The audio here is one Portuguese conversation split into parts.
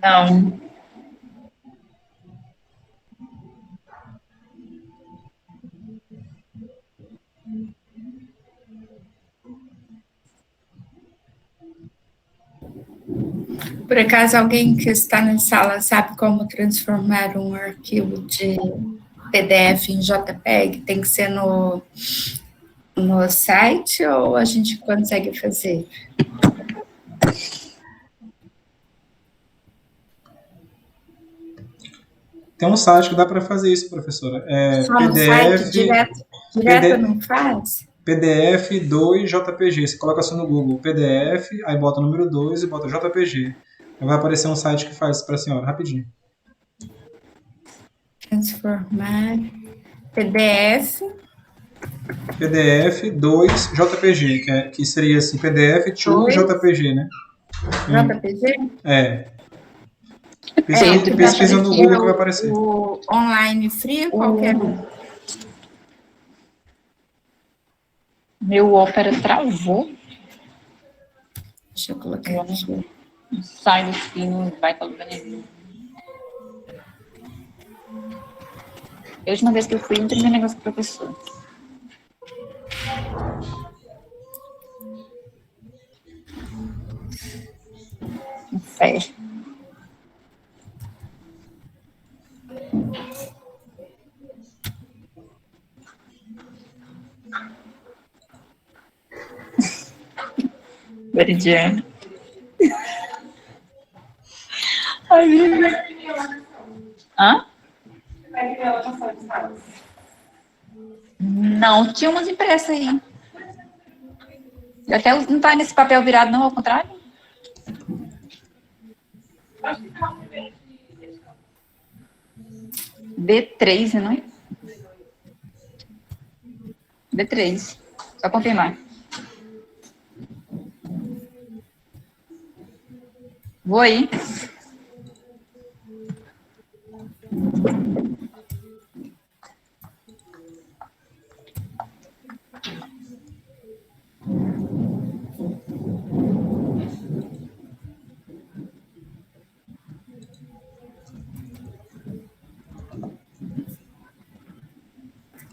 Não. Por acaso, alguém que está na sala sabe como transformar um arquivo de PDF em JPEG? Tem que ser no site ou a gente consegue fazer? Tem um site que dá para fazer isso, professora. Só no site, direto não faz? PDF 2 JPG. Você coloca assim no Google, PDF, aí bota o número 2 e bota JPG. Aí vai aparecer um site que faz para a senhora, rapidinho. Transformar PDF. PDF 2 JPG, que seria assim, PDF 2 JPG, né? JPG? É. Pedro, Pesquisa no Google que vai aparecer. O online free, qualquer um. Meu Opera travou. Deixa eu colocar aqui. Sai daqui, não vai para lugar nenhum. A última vez que eu fui, não terminei negócio com o professor. Inferno. Veridiano. Ai, meu Deus. Hã? Não, tinha umas impressas aí. Até não tá nesse papel virado, não, ao contrário. D3, não é? D3. Só confirmar. Vou aí.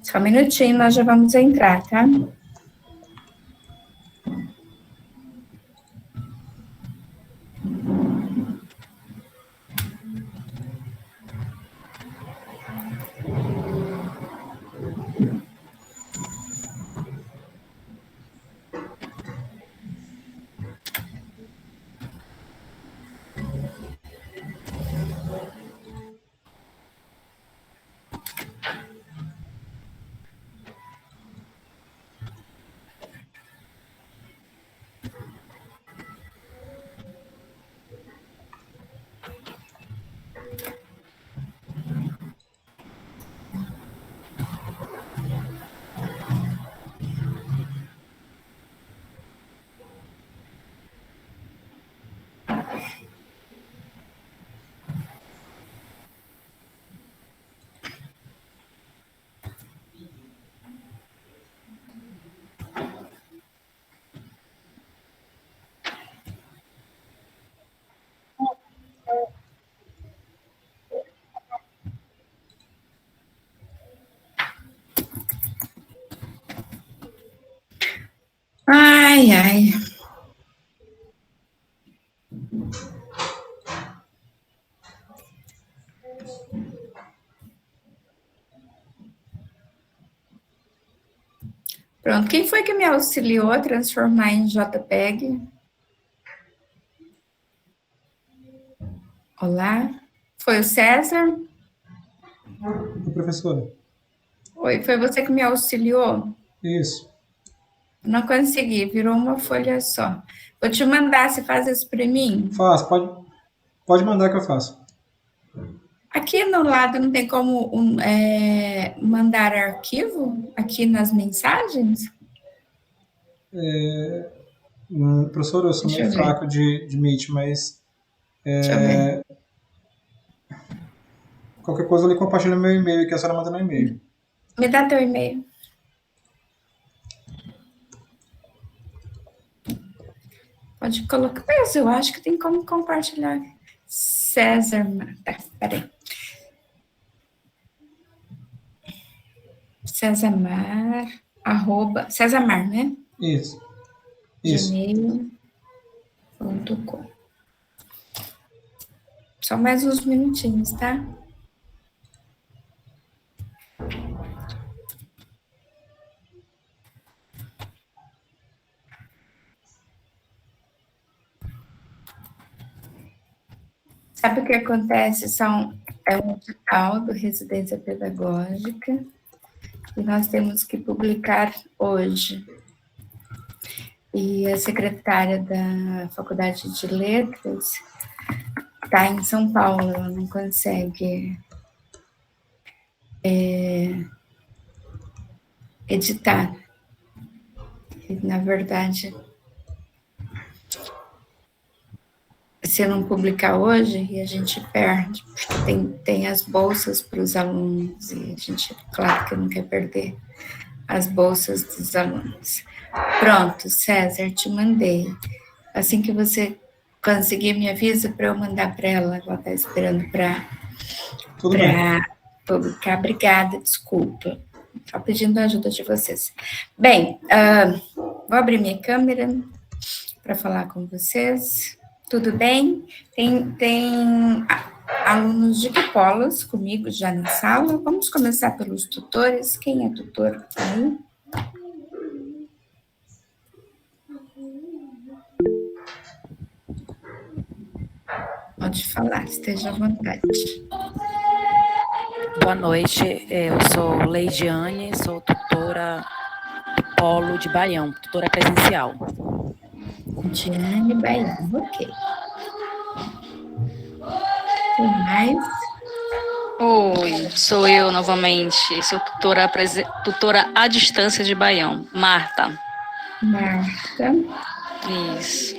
Só um minutinho, nós já vamos entrar, tá? Ai, ai. Pronto, quem foi que me auxiliou a transformar em JPEG? Olá? Foi o César? Oi, professora. Oi, foi você que me auxiliou? Isso. Não consegui, virou uma folha só. Vou te mandar, você faz isso para mim? Faz, pode mandar que eu faço. Aqui no lado não tem como mandar arquivo? Aqui nas mensagens? Professor, eu sou Deixa meio eu ver. fraco de Meet, mas Deixa eu ver. qualquer coisa ali compartilha meu e-mail, que a senhora manda no e-mail. Me dá teu e-mail. Pode colocar. Mas eu acho que tem como compartilhar. César, tá, peraí. César Mar, né? Isso. gmail.com. Só mais uns minutinhos, tá? Sabe o que acontece? É um edital do Residência Pedagógica e nós temos que publicar hoje. E a secretária da Faculdade de Letras está em São Paulo, ela não consegue editar. E, na verdade, se não publicar hoje, e a gente perde, porque tem as bolsas para os alunos, e a gente, claro que não quer perder as bolsas dos alunos. Pronto, César, te mandei. Assim que você conseguir, me avisa para eu mandar para ela. Ela está esperando para publicar. Obrigada, desculpa. Só pedindo a ajuda de vocês. Bem, vou abrir minha câmera para falar com vocês. Tudo bem? Tem alunos de Capolas comigo já na sala. Vamos começar pelos tutores. Quem é tutor aí? Pode falar, esteja à vontade. Boa noite, eu sou Leidiane, sou tutora do Polo de Baião, tutora presencial. Diane Baião, ok. Quem mais? Oi, sou eu novamente, sou tutora à distância de Baião, Marta. Marta. Isso.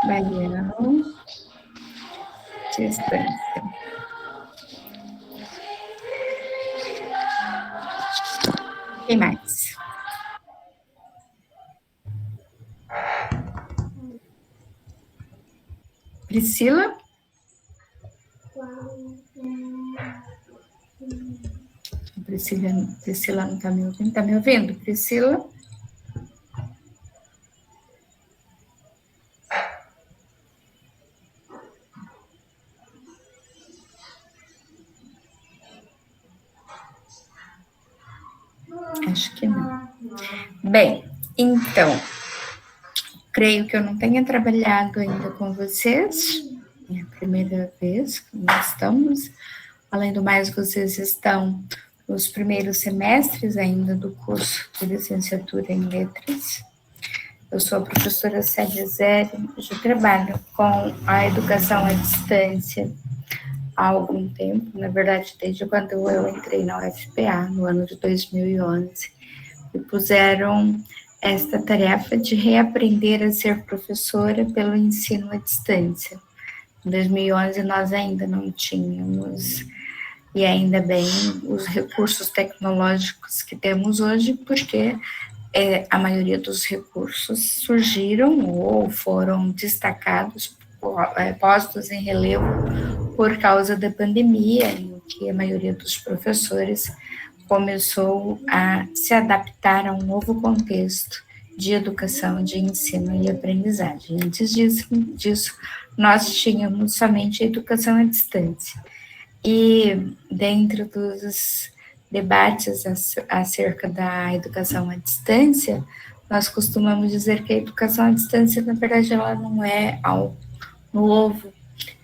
Baião. Distância. Quem mais? Priscila? Priscila não está me ouvindo. Está me ouvindo, Priscila? Acho que não. Bem, então, creio que eu não tenha trabalhado ainda com vocês. É a primeira vez que nós estamos. Além do mais, vocês estão nos primeiros semestres ainda do curso de licenciatura em letras. Eu sou a professora Célia Zeri, eu trabalho com a educação à distância há algum tempo, na verdade, desde quando eu entrei na UFPA, no ano de 2011, e puseram esta tarefa de reaprender a ser professora pelo ensino à distância. Em 2011, nós ainda não tínhamos, e ainda bem, os recursos tecnológicos que temos hoje, porque a maioria dos recursos surgiram ou foram destacados, postos em relevo por causa da pandemia, em que a maioria dos professores começou a se adaptar a um novo contexto de educação, de ensino e aprendizagem. Antes disso, nós tínhamos somente a educação à distância. E dentro dos debates acerca da educação à distância, nós costumamos dizer que a educação à distância, na verdade, ela não é algo novo,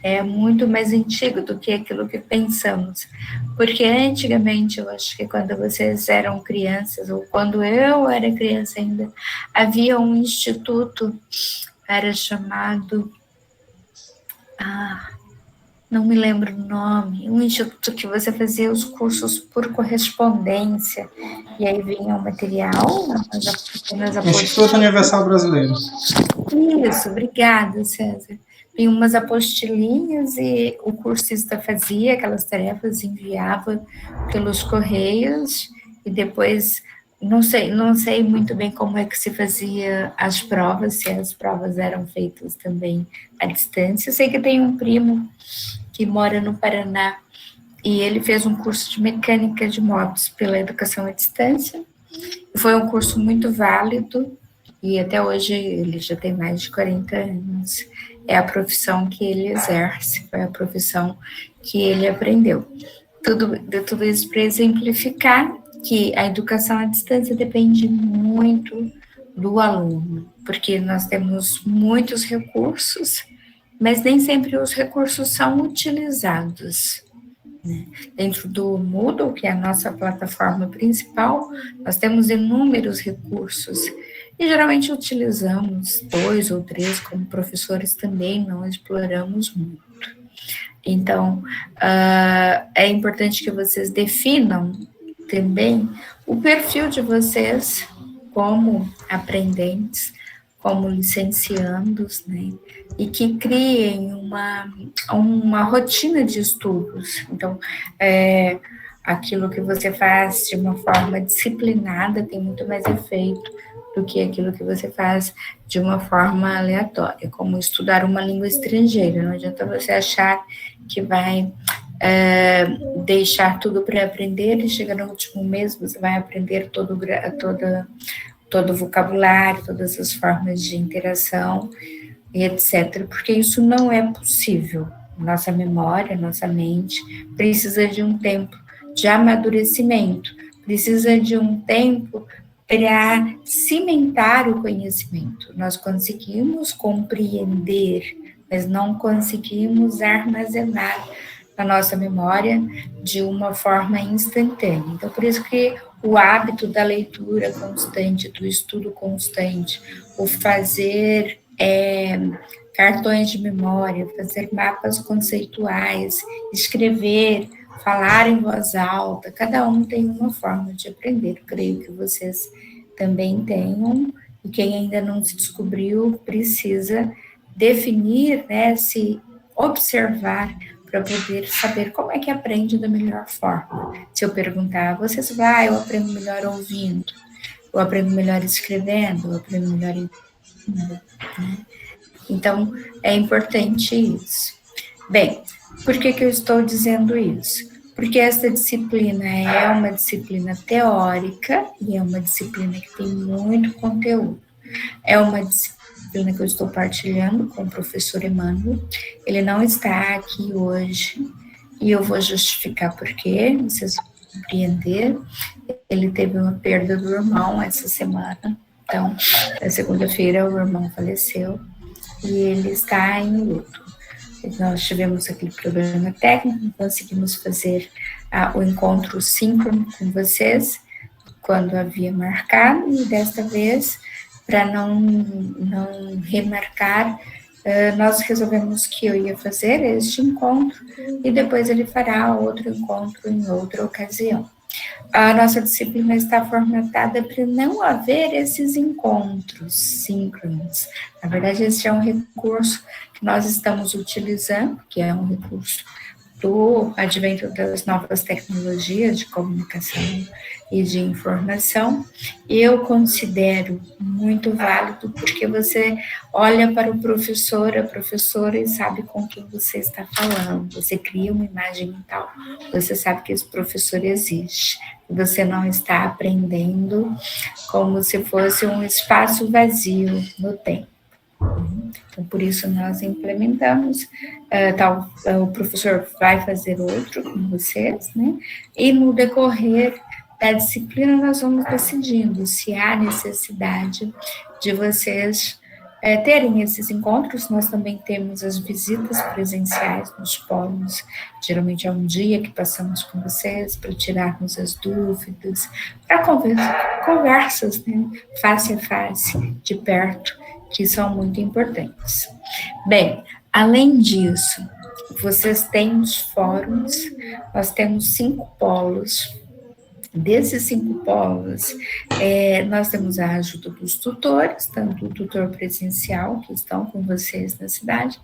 é muito mais antigo do que aquilo que pensamos. Porque antigamente, eu acho que quando vocês eram crianças, ou quando eu era criança ainda, havia um instituto, era chamado, não me lembro o nome, um instituto que você fazia os cursos por correspondência, e aí vinha o material, apenas Instituto Universal Brasileiro. Isso, obrigada, César. Vinha umas apostilinhas e o cursista fazia aquelas tarefas, enviava pelos correios, e depois, não sei muito bem como é que se fazia as provas, se as provas eram feitas também à distância. Eu sei que tem um primo que mora no Paraná, e ele fez um curso de mecânica de motos pela educação à distância. Foi um curso muito válido, e até hoje ele já tem mais de 40 anos. É a profissão que ele exerce, foi a profissão que ele aprendeu. Tudo isso para exemplificar que a educação à distância depende muito do aluno, porque nós temos muitos recursos, mas nem sempre os recursos são utilizados. Dentro do Moodle, que é a nossa plataforma principal, nós temos inúmeros recursos e geralmente utilizamos 2 ou 3, como professores também não exploramos muito. Então, é importante que vocês definam também o perfil de vocês como aprendentes, como licenciandos, né? E que criem uma rotina de estudos. Então, aquilo que você faz de uma forma disciplinada tem muito mais efeito do que aquilo que você faz de uma forma aleatória, como estudar uma língua estrangeira. Não adianta você achar que vai deixar tudo para aprender e chega no último mês, você vai aprender todo o vocabulário, todas as formas de interação, e etc., porque isso não é possível. Nossa memória, nossa mente precisa de um tempo de amadurecimento, precisa de um tempo para cimentar o conhecimento. Nós conseguimos compreender, mas não conseguimos armazenar na nossa memória de uma forma instantânea. Então, por isso que o hábito da leitura constante, do estudo constante, o fazer cartões de memória, fazer mapas conceituais, escrever, falar em voz alta, cada um tem uma forma de aprender. Eu creio que vocês também tenham, e quem ainda não se descobriu precisa definir, né, se observar para poder saber como é que aprende da melhor forma. Se eu perguntar, você vai, eu aprendo melhor ouvindo, eu aprendo melhor escrevendo, eu aprendo melhor né? Então, é importante isso. Bem, por que eu estou dizendo isso? Porque essa disciplina é uma disciplina teórica e é uma disciplina que tem muito conteúdo. É uma disciplina que eu estou partilhando com o professor Emmanuel. Ele não está aqui hoje e eu vou justificar por quê, vocês vão compreender. Ele teve uma perda do irmão essa semana, então, na segunda-feira o irmão faleceu e ele está em luto. Nós tivemos aquele problema técnico, conseguimos fazer o encontro síncrono com vocês, quando havia marcado, e desta vez, para não remarcar, nós resolvemos que eu ia fazer este encontro, e depois ele fará outro encontro em outra ocasião. A nossa disciplina está formatada para não haver esses encontros síncronos. Na verdade, esse é um recurso que nós estamos utilizando, que é um recurso do advento das novas tecnologias de comunicação e de informação. Eu considero muito válido, porque você olha para o professor, a professora, e sabe com quem você está falando. Você cria uma imagem mental, você sabe que esse professor existe. Você não está aprendendo como se fosse um espaço vazio no tempo. Então, por isso nós implementamos, o professor vai fazer outro com vocês, né? E no decorrer da disciplina nós vamos decidindo se há necessidade de vocês terem esses encontros. Nós também temos as visitas presenciais nos polos, geralmente é um dia que passamos com vocês para tirarmos as dúvidas, para conversas, né, face a face, de perto, que são muito importantes. Bem, além disso, vocês têm os fóruns, nós temos 5 polos, Desses 5 polos, nós temos a ajuda dos tutores, tanto o tutor presencial, que estão com vocês na cidade,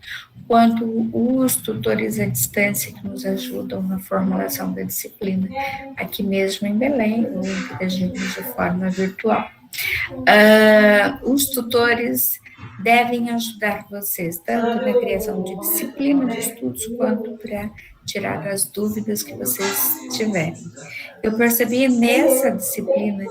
quanto os tutores à distância, que nos ajudam na formulação da disciplina, aqui mesmo em Belém, ou interagimos de forma virtual. Os tutores devem ajudar vocês, tanto na criação de disciplina de estudos, quanto para tirar as dúvidas que vocês tiverem. Eu percebi nessa disciplina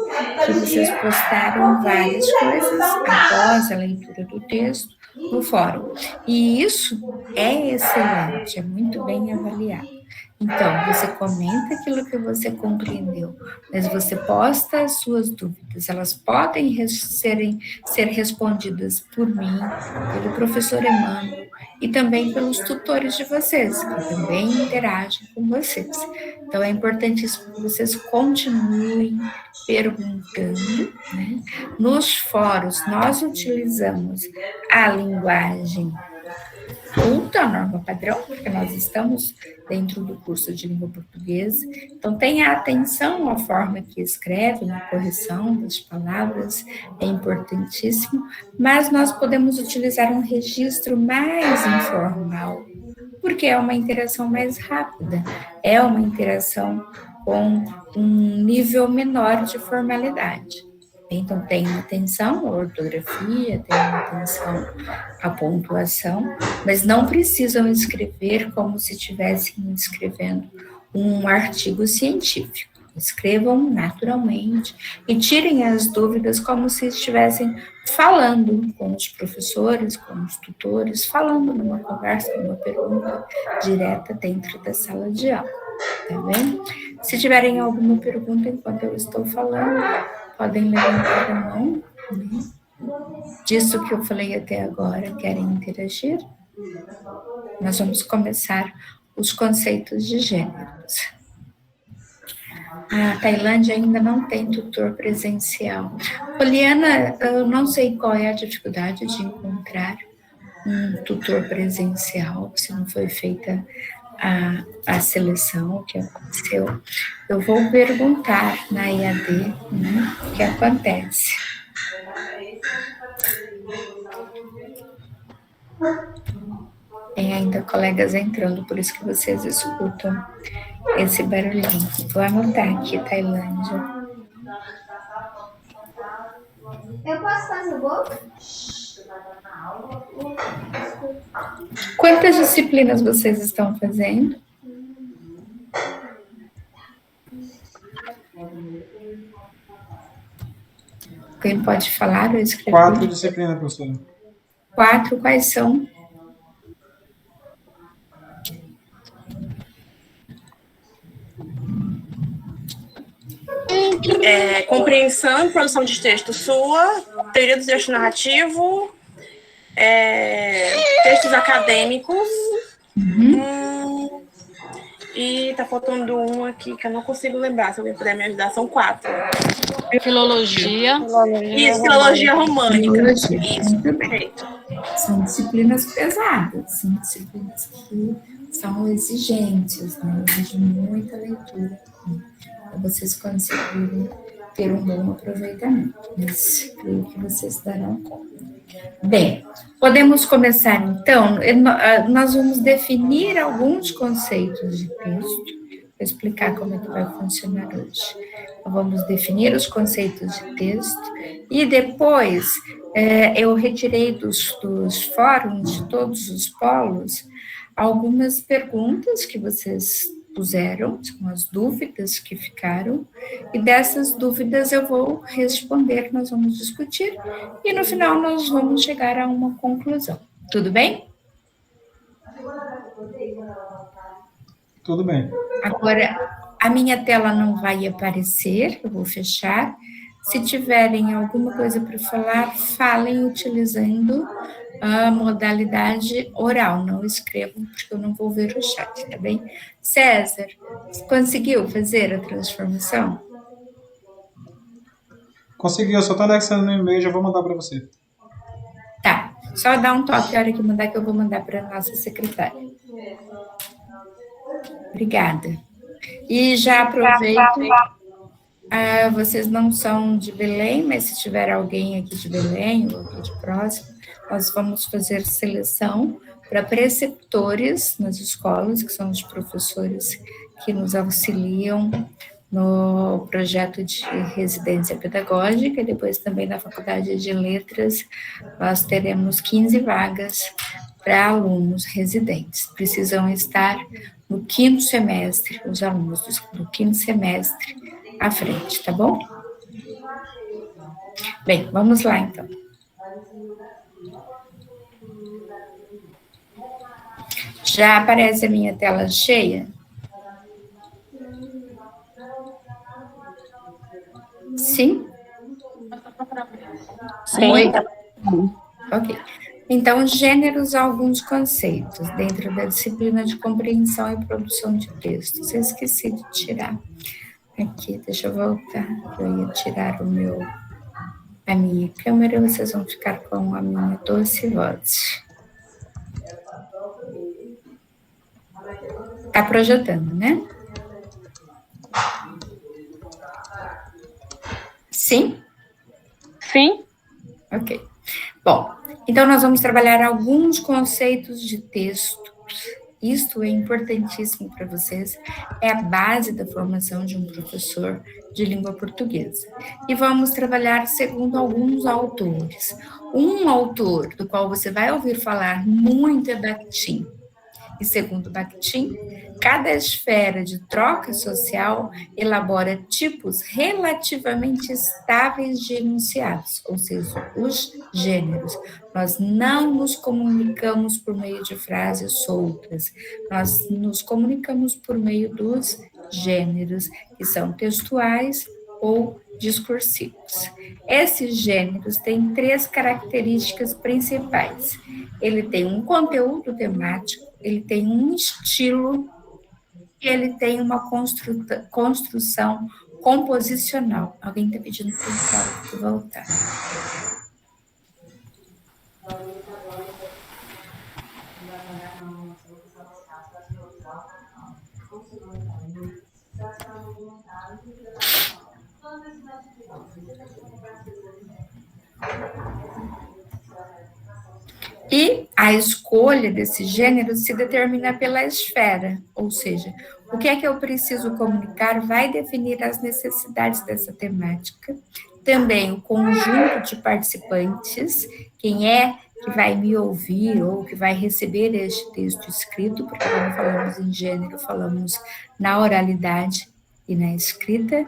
que vocês postaram várias coisas após a leitura do texto no fórum. E isso é excelente, é muito bem avaliado. Então, você comenta aquilo que você compreendeu, mas você posta as suas dúvidas. Elas podem ser respondidas por mim, pelo professor Emmanuel e também pelos tutores de vocês, que também interagem com vocês. Então, é importantíssimo que vocês continuem perguntando, né? Nos fóruns, nós utilizamos a linguagem culta, a norma padrão, porque nós estamos dentro do curso de língua portuguesa. Então, tenha atenção à forma que escreve, na correção das palavras, é importantíssimo, mas nós podemos utilizar um registro mais informal, porque é uma interação mais rápida, é uma interação com um nível menor de formalidade. Então, tenha atenção à ortografia, tenha atenção à pontuação, mas não precisam escrever como se estivessem escrevendo um artigo científico. Escrevam naturalmente e tirem as dúvidas como se estivessem falando com os professores, com os tutores, falando numa conversa, numa pergunta direta dentro da sala de aula, tá bem? Se tiverem alguma pergunta enquanto eu estou falando, podem levantar a mão, né? Disso que eu falei até agora, querem interagir? Nós vamos começar os conceitos de gêneros. A Tailândia ainda não tem tutor presencial. Poliana, eu não sei qual é a dificuldade de encontrar um tutor presencial, se não foi feita a seleção, o que aconteceu. Eu vou perguntar na IAD, né, o que acontece. Tem ainda colegas entrando, por isso que vocês escutam esse barulhinho. Vou anotar aqui, Tailândia. Eu posso fazer o bolo? Quantas disciplinas vocês estão fazendo? Quem pode falar ou escrever? 4 disciplinas, professora. 4, quais são? Compreensão e produção de texto sua, teoria do texto narrativo, textos acadêmicos, e tá faltando um aqui que eu não consigo lembrar, se alguém puder me ajudar, são 4. Filologia. Isso, filologia romântica. Filologia, Isso, muito bem. perfeito. São disciplinas pesadas, são disciplinas que são exigentes, né? Exigem muita leitura, né? Para vocês conseguirem ter um bom aproveitamento, mas creio que vocês darão conta. Bem, podemos começar então. Nós vamos definir alguns conceitos de texto, vou explicar como é que vai funcionar hoje. Então, vamos definir os conceitos de texto e depois eu retirei dos fóruns de todos os polos algumas perguntas que vocês puseram, são as dúvidas que ficaram, e dessas dúvidas eu vou responder, nós vamos discutir, e no final nós vamos chegar a uma conclusão. Tudo bem? Tudo bem. Agora, a minha tela não vai aparecer, eu vou fechar. Se tiverem alguma coisa para falar, falem utilizando a modalidade oral, não escrevam, porque eu não vou ver o chat, tá bem? César, conseguiu fazer a transformação? Consegui, eu só estou anexando no e-mail, já vou mandar para você. Tá, só dá um toque a hora que mandar, que eu vou mandar para a nossa secretária. Obrigada. E já aproveito Vocês não são de Belém, mas se tiver alguém aqui de Belém ou aqui de próximo, nós vamos fazer seleção para preceptores nas escolas, que são os professores que nos auxiliam no projeto de residência pedagógica, e depois também na Faculdade de Letras, nós teremos 15 vagas para alunos residentes. Precisam estar no 5º semestre, os alunos do 5º semestre à frente, tá bom? Bem, vamos lá então. Já aparece a minha tela cheia? Sim? Sim. Oi? Ok. Então, gêneros, alguns conceitos dentro da disciplina de compreensão e produção de textos. Eu esqueci de tirar. Aqui, deixa eu voltar. Eu ia tirar a minha câmera, vocês vão ficar com a minha doce voz. Tá projetando, né? Sim? Sim. Ok. Bom, então nós vamos trabalhar alguns conceitos de texto. Isto é importantíssimo para vocês, é a base da formação de um professor de língua portuguesa. E vamos trabalhar segundo alguns autores. Um autor do qual você vai ouvir falar muito é Bakhtin. E segundo Bakhtin, cada esfera de troca social elabora tipos relativamente estáveis de enunciados, ou seja, os gêneros. Nós não nos comunicamos por meio de frases soltas, nós nos comunicamos por meio dos gêneros, que são textuais ou discursivos. Esses gêneros têm 3 características principais. Ele tem um conteúdo temático, ele tem um estilo e ele tem uma construção composicional. Alguém está pedindo para eu voltar. E a escolha desse gênero se determina pela esfera, ou seja, o que é que eu preciso comunicar vai definir as necessidades dessa temática, também o conjunto de participantes, quem é que vai me ouvir ou que vai receber este texto escrito, porque quando falamos em gênero, falamos na oralidade e na escrita,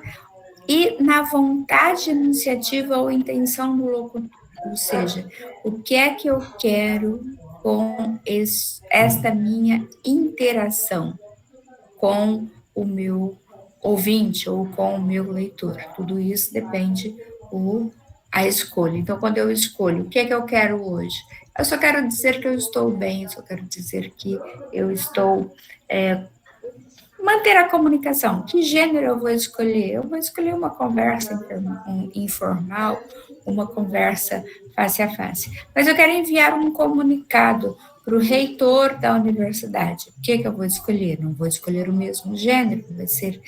e na vontade enunciativa ou intenção do locutor. Ou seja, o que é que eu quero com esta minha interação com o meu ouvinte ou com o meu leitor. Tudo isso depende a escolha. Então, quando eu escolho, o que é que eu quero hoje? Eu só quero dizer que eu estou bem, eu só quero dizer que eu estou... manter a comunicação. Que gênero eu vou escolher? Eu vou escolher uma conversa informal, uma conversa face a face. Mas eu quero enviar um comunicado para o reitor da universidade. O que eu vou escolher? Não vou escolher o mesmo gênero, vai ser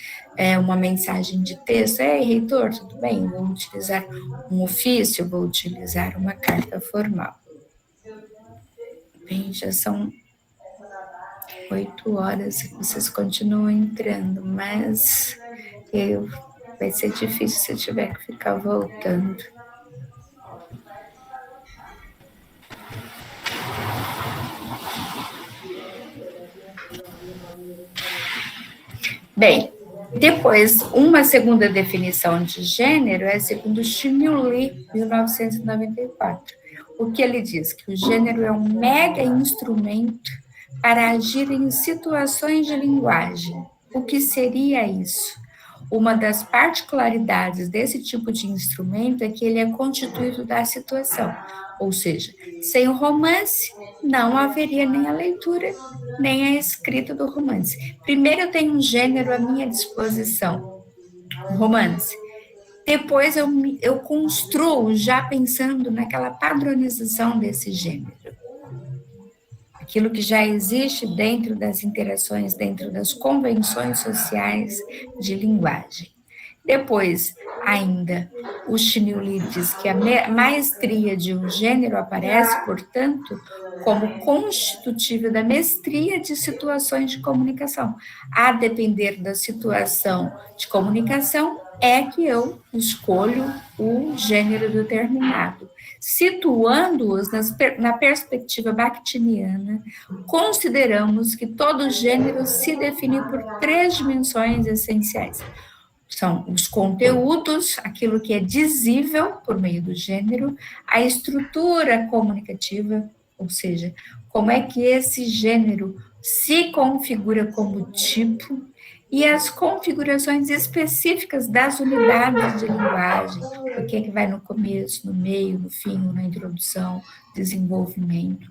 uma mensagem de texto. Ei, reitor, tudo bem? Eu vou utilizar um ofício, vou utilizar uma carta formal. Bem, já são 8 horas e vocês continuam entrando, mas vai ser difícil se eu tiver que ficar voltando. Bem, depois, uma segunda definição de gênero é segundo Stimuli, 1994. O que ele diz? Que o gênero é um mega instrumento para agir em situações de linguagem. O que seria isso? Uma das particularidades desse tipo de instrumento é que ele é constituído da situação, ou seja, sem o romance não haveria nem a leitura, nem a escrita do romance. Primeiro eu tenho um gênero à minha disposição, o romance. Depois eu construo já pensando naquela padronização desse gênero. Aquilo que já existe dentro das interações, dentro das convenções sociais de linguagem. Depois, ainda, o Chinil Lee diz que a maestria de um gênero aparece, portanto, como constitutiva da mestria de situações de comunicação. A depender da situação de comunicação, é que eu escolho o gênero determinado. Situando-os na perspectiva bakhtiniana, consideramos que todo gênero se define por 3 dimensões essenciais. São os conteúdos, aquilo que é dizível por meio do gênero, a estrutura comunicativa, ou seja, como é que esse gênero se configura como tipo, e as configurações específicas das unidades de linguagem, o que é que vai no começo, no meio, no fim, na introdução, desenvolvimento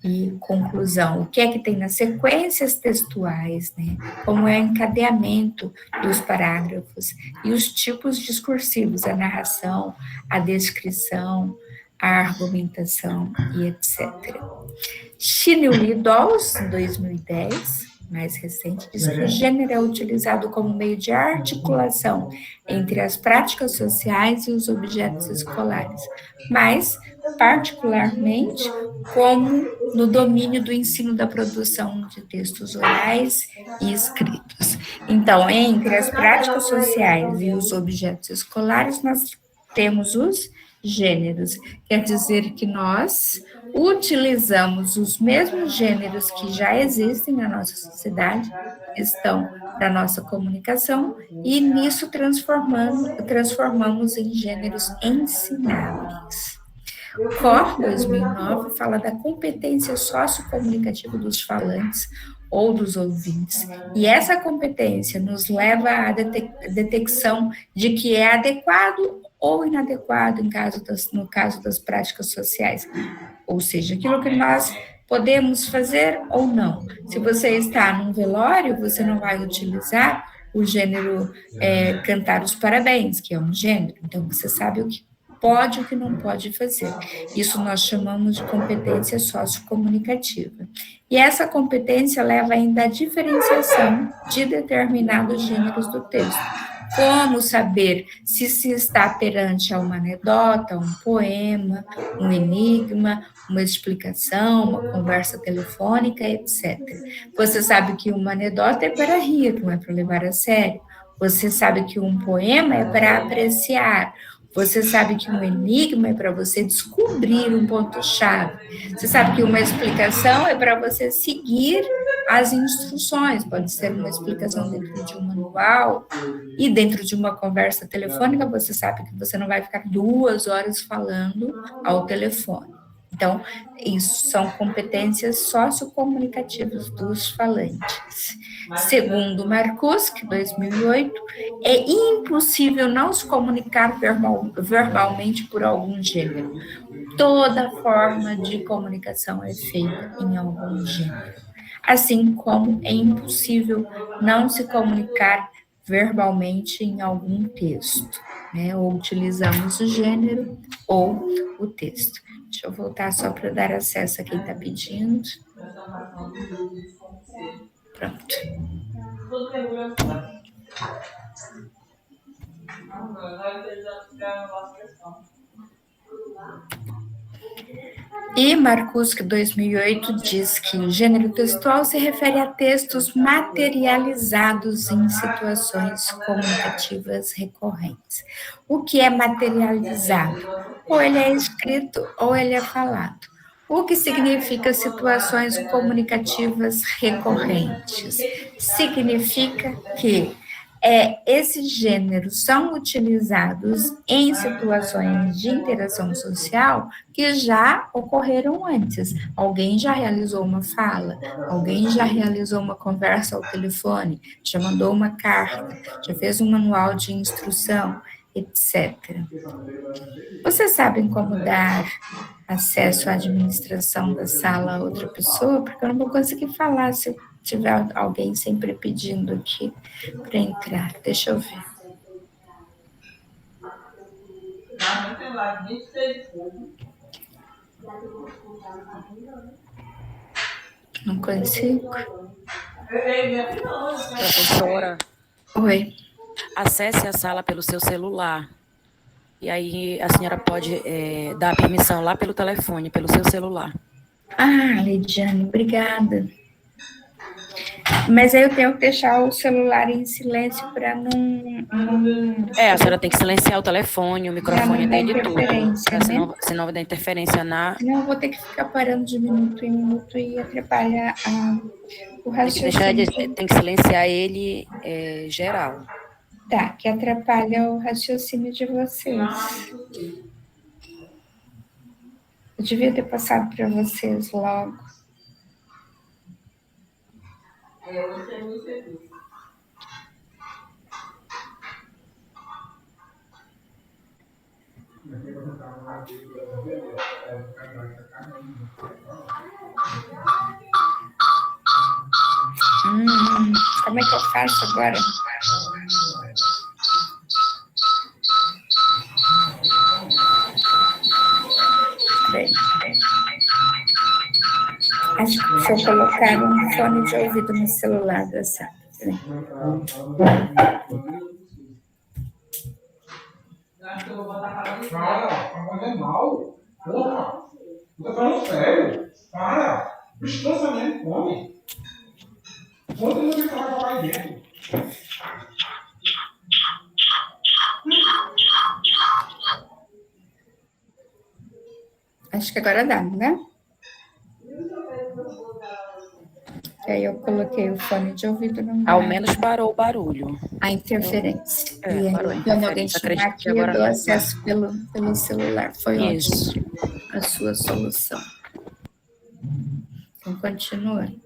e conclusão. O que é que tem nas sequências textuais, né? Como é o encadeamento dos parágrafos e os tipos discursivos, a narração, a descrição, a argumentação e etc. Chinil Lee Dolls, em 2010, mais recente, diz que o gênero é utilizado como meio de articulação entre as práticas sociais e os objetos escolares, mas, particularmente, como no domínio do ensino da produção de textos orais e escritos. Então, entre as práticas sociais e os objetos escolares, nós temos os gêneros. Quer dizer que nós utilizamos os mesmos gêneros que já existem na nossa sociedade, estão na nossa comunicação, e nisso transformamos em gêneros ensináveis. COR 2009 fala da competência sociocomunicativa dos falantes ou dos ouvintes, e essa competência nos leva à detecção de que é adequado ou inadequado no caso das práticas sociais, ou seja, aquilo que nós podemos fazer ou não. Se você está num velório, você não vai utilizar o gênero cantar os parabéns, que é um gênero, então você sabe o que pode e o que não pode fazer. Isso nós chamamos de competência sociocomunicativa. E essa competência leva ainda à diferenciação de determinados gêneros do texto. Como saber se está perante a uma anedota, um poema, um enigma, uma explicação, uma conversa telefônica, etc. Você sabe que uma anedota é para rir, não é para levar a sério. Você sabe que um poema é para apreciar. Você sabe que um enigma é para você descobrir um ponto-chave. Você sabe que uma explicação é para você seguir as instruções. Pode ser uma explicação dentro de um manual, e dentro de uma conversa telefônica, você sabe que você não vai ficar 2 horas falando ao telefone. Então, isso são competências sociocomunicativas dos falantes. Segundo Marcuse, 2008, é impossível não se comunicar verbalmente por algum gênero. Toda forma de comunicação é feita em algum gênero. Assim como é impossível não se comunicar verbalmente em algum texto, né? Ou utilizamos o gênero ou o texto. Deixa eu voltar só para dar acesso a quem está pedindo. Pronto. E Marcuse, 2008, diz que o gênero textual se refere a textos materializados em situações comunicativas recorrentes. O que é materializado? Ou ele é escrito ou ele é falado. O que significa situações comunicativas recorrentes? Significa que esses gêneros são utilizados em situações de interação social que já ocorreram antes. Alguém já realizou uma fala, alguém já realizou uma conversa ao telefone, já mandou uma carta, já fez um manual de instrução, etc. Vocês sabem como dar acesso à administração da sala a outra pessoa? Porque eu não vou conseguir falar se tiver alguém sempre pedindo aqui para entrar. Deixa eu ver. Não consigo. Professora, Oi. Acesse a sala pelo seu celular. E aí a senhora pode dar permissão lá pelo telefone, pelo seu celular. Ah, Lidiane, obrigada. Mas aí eu tenho que deixar o celular em silêncio para não... A senhora tem que silenciar o telefone, o microfone não dar dele e tudo. interferência, né? Senão vai dar interferência na... Senão eu vou ter que ficar parando de minuto em minuto e atrapalhar o raciocínio. Tem que silenciar ele geral. Tá, que atrapalha o raciocínio de vocês. Eu devia ter passado para vocês logo. Como é que eu faço agora? Bem, acho que se eu colocar um fone de ouvido no celular da sala. Para, tá fazendo mal. Porra, eu tô falando sério. Para, descansa mesmo, come. Quanto não vai falar com aí dentro? Acho que agora dá, né? E aí eu coloquei o fone de ouvido no Ao menos parou o barulho. a interferência. É, E aí, parou a quando alguém interferência. chamar Acredito aqui, que eu agora dou não acesso pelo celular. Foi Isso. ótimo a sua solução. Então, continuando.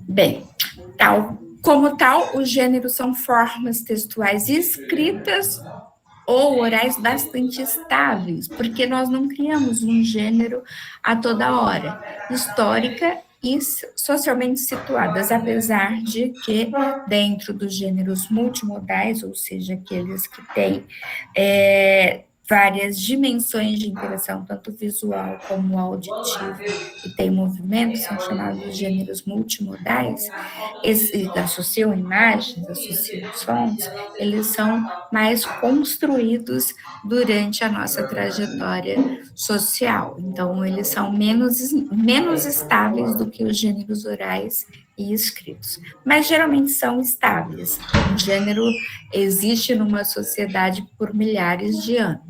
Bem, como tal, os gêneros são formas textuais escritas ou orais bastante estáveis, porque nós não criamos um gênero a toda hora, histórica e socialmente situadas, apesar de que dentro dos gêneros multimodais, ou seja, aqueles que têm várias dimensões de interação, tanto visual como auditiva, e tem movimento, são chamados gêneros multimodais, associam imagens, associam sons, eles são mais construídos durante a nossa trajetória social. Então, eles são menos estáveis do que os gêneros orais e escritos, mas geralmente são estáveis. Um gênero existe numa sociedade por milhares de anos.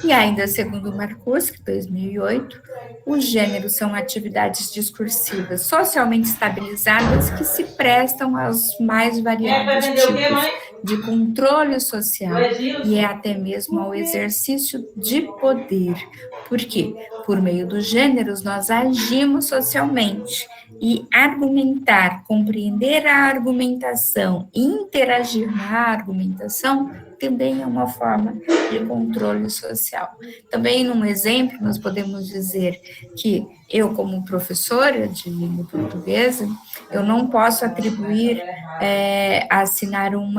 E ainda, segundo Marcuse, 2008, os gêneros são atividades discursivas socialmente estabilizadas que se prestam aos mais variados tipos de controle social e até mesmo ao exercício de poder. Por quê? Por meio dos gêneros, nós agimos socialmente e argumentar, compreender a argumentação, interagir na argumentação, também é uma forma de controle social. Também, num exemplo, nós podemos dizer que eu, como professora de língua portuguesa, eu não posso atribuir, assinar um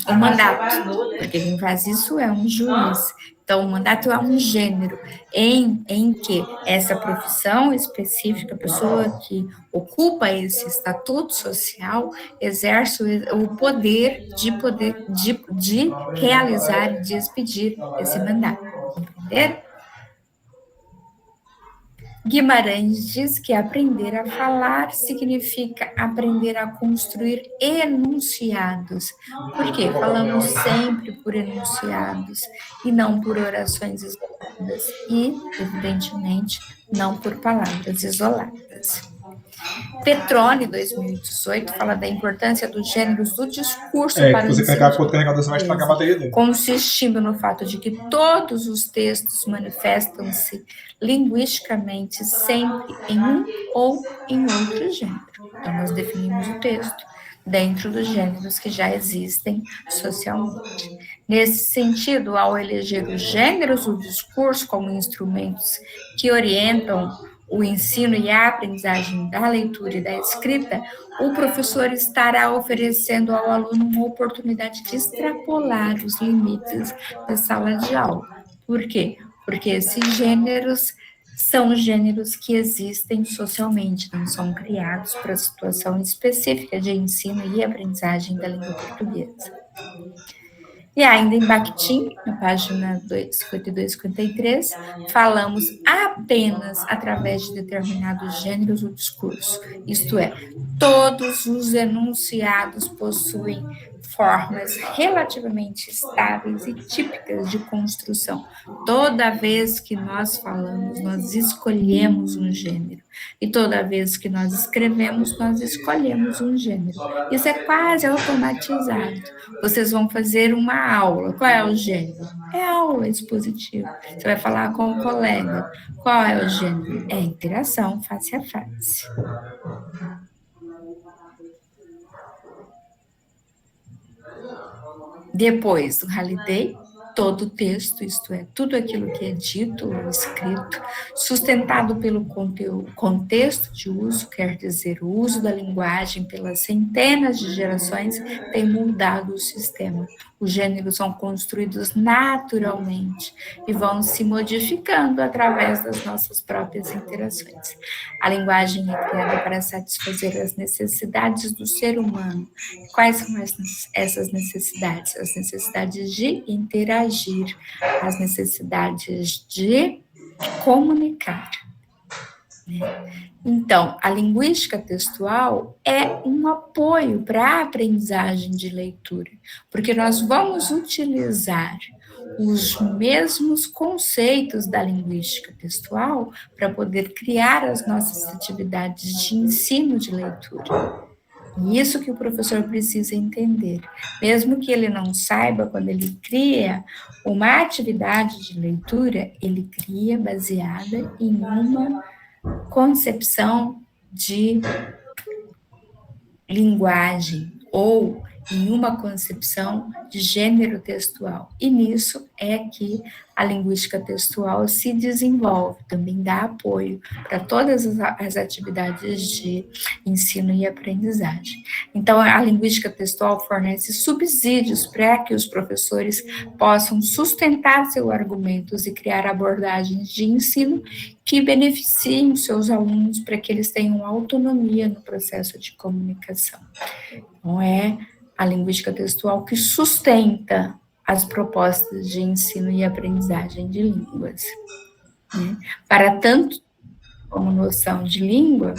mandato, porque quem faz isso é um juiz. Então, o mandato é um gênero em que essa profissão específica, a pessoa que ocupa esse estatuto social, exerce o poder de realizar e de expedir esse mandato. Compreenderam? Guimarães diz que aprender a falar significa aprender a construir enunciados. Por quê? Falamos sempre por enunciados e não por orações isoladas e, evidentemente, não por palavras isoladas. Petrone, 2018, fala da importância dos gêneros do discurso para o você ensino. carregar com o carregador, você vai estragar a bateria dele. Consistindo no fato de que todos os textos manifestam-se linguisticamente sempre em um ou em outro gênero. Então, nós definimos o texto dentro dos gêneros que já existem socialmente. Nesse sentido, ao eleger os gêneros do discurso como instrumentos que orientam o ensino e a aprendizagem da leitura e da escrita, o professor estará oferecendo ao aluno uma oportunidade de extrapolar os limites da sala de aula. Por quê? Porque esses gêneros são gêneros que existem socialmente, não são criados para a situação específica de ensino e aprendizagem da língua portuguesa. E ainda em Bakhtin, na página 52 e 53, falamos apenas através de determinados gêneros do discurso, isto é, todos os enunciados possuem formas relativamente estáveis e típicas de construção. Toda vez que nós falamos, nós escolhemos um gênero. E toda vez que nós escrevemos, nós escolhemos um gênero. Isso é quase automatizado. Vocês vão fazer uma aula. Qual é o gênero? É aula expositiva. Você vai falar com o colega. Qual é o gênero? É interação face a face. Depois do Halliday, todo o texto, isto é, tudo aquilo que é dito ou escrito, sustentado pelo contexto de uso, quer dizer, o uso da linguagem pelas centenas de gerações, tem mudado o sistema. Os gêneros são construídos naturalmente e vão se modificando através das nossas próprias interações. A linguagem é criada para satisfazer as necessidades do ser humano. Quais são essas necessidades? As necessidades de interagir, as necessidades de comunicar. Então, a linguística textual é um apoio para a aprendizagem de leitura, porque nós vamos utilizar os mesmos conceitos da linguística textual para poder criar as nossas atividades de ensino de leitura. E isso que o professor precisa entender. Mesmo que ele não saiba, quando ele cria uma atividade de leitura, ele cria baseada em uma concepção de linguagem ou em uma concepção de gênero textual. E nisso é que a linguística textual se desenvolve, também dá apoio para todas as atividades de ensino e aprendizagem. Então, a linguística textual fornece subsídios para que os professores possam sustentar seus argumentos e criar abordagens de ensino que beneficiem os seus alunos para que eles tenham autonomia no processo de comunicação. Não é a linguística textual que sustenta as propostas de ensino e aprendizagem de línguas. Né? Para tanto como noção de língua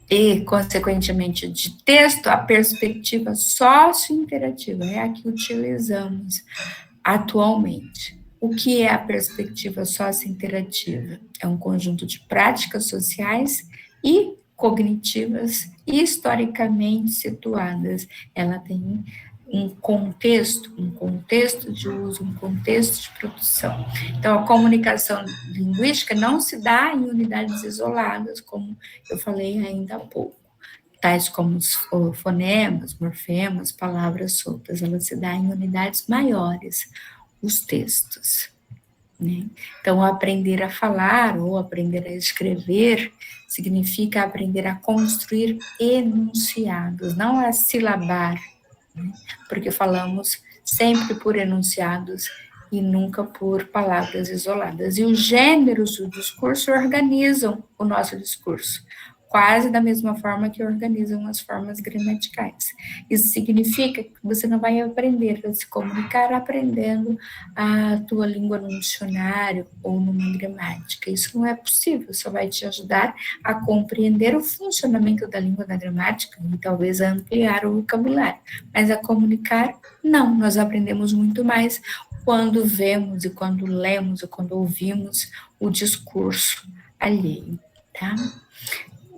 e, consequentemente, de texto, a perspectiva sociointerativa é a que utilizamos atualmente. O que é a perspectiva sociointerativa? É um conjunto de práticas sociais e cognitivas historicamente situadas. Ela tem um contexto de uso, um contexto de produção. Então, a comunicação linguística não se dá em unidades isoladas, como eu falei ainda há pouco, tais como os fonemas, morfemas, palavras soltas. Ela se dá em unidades maiores, os textos. Né? Então, aprender a falar ou aprender a escrever significa aprender a construir enunciados, não a silabar, né? Porque falamos sempre por enunciados e nunca por palavras isoladas. E os gêneros do discurso organizam o nosso discurso, quase da mesma forma que organizam as formas gramaticais. Isso significa que você não vai aprender a se comunicar aprendendo a tua língua num dicionário ou numa gramática. Isso não é possível, só vai te ajudar a compreender o funcionamento da língua na gramática e talvez a ampliar o vocabulário. Mas a comunicar, não. Nós aprendemos muito mais quando vemos e quando lemos e quando ouvimos o discurso alheio, tá?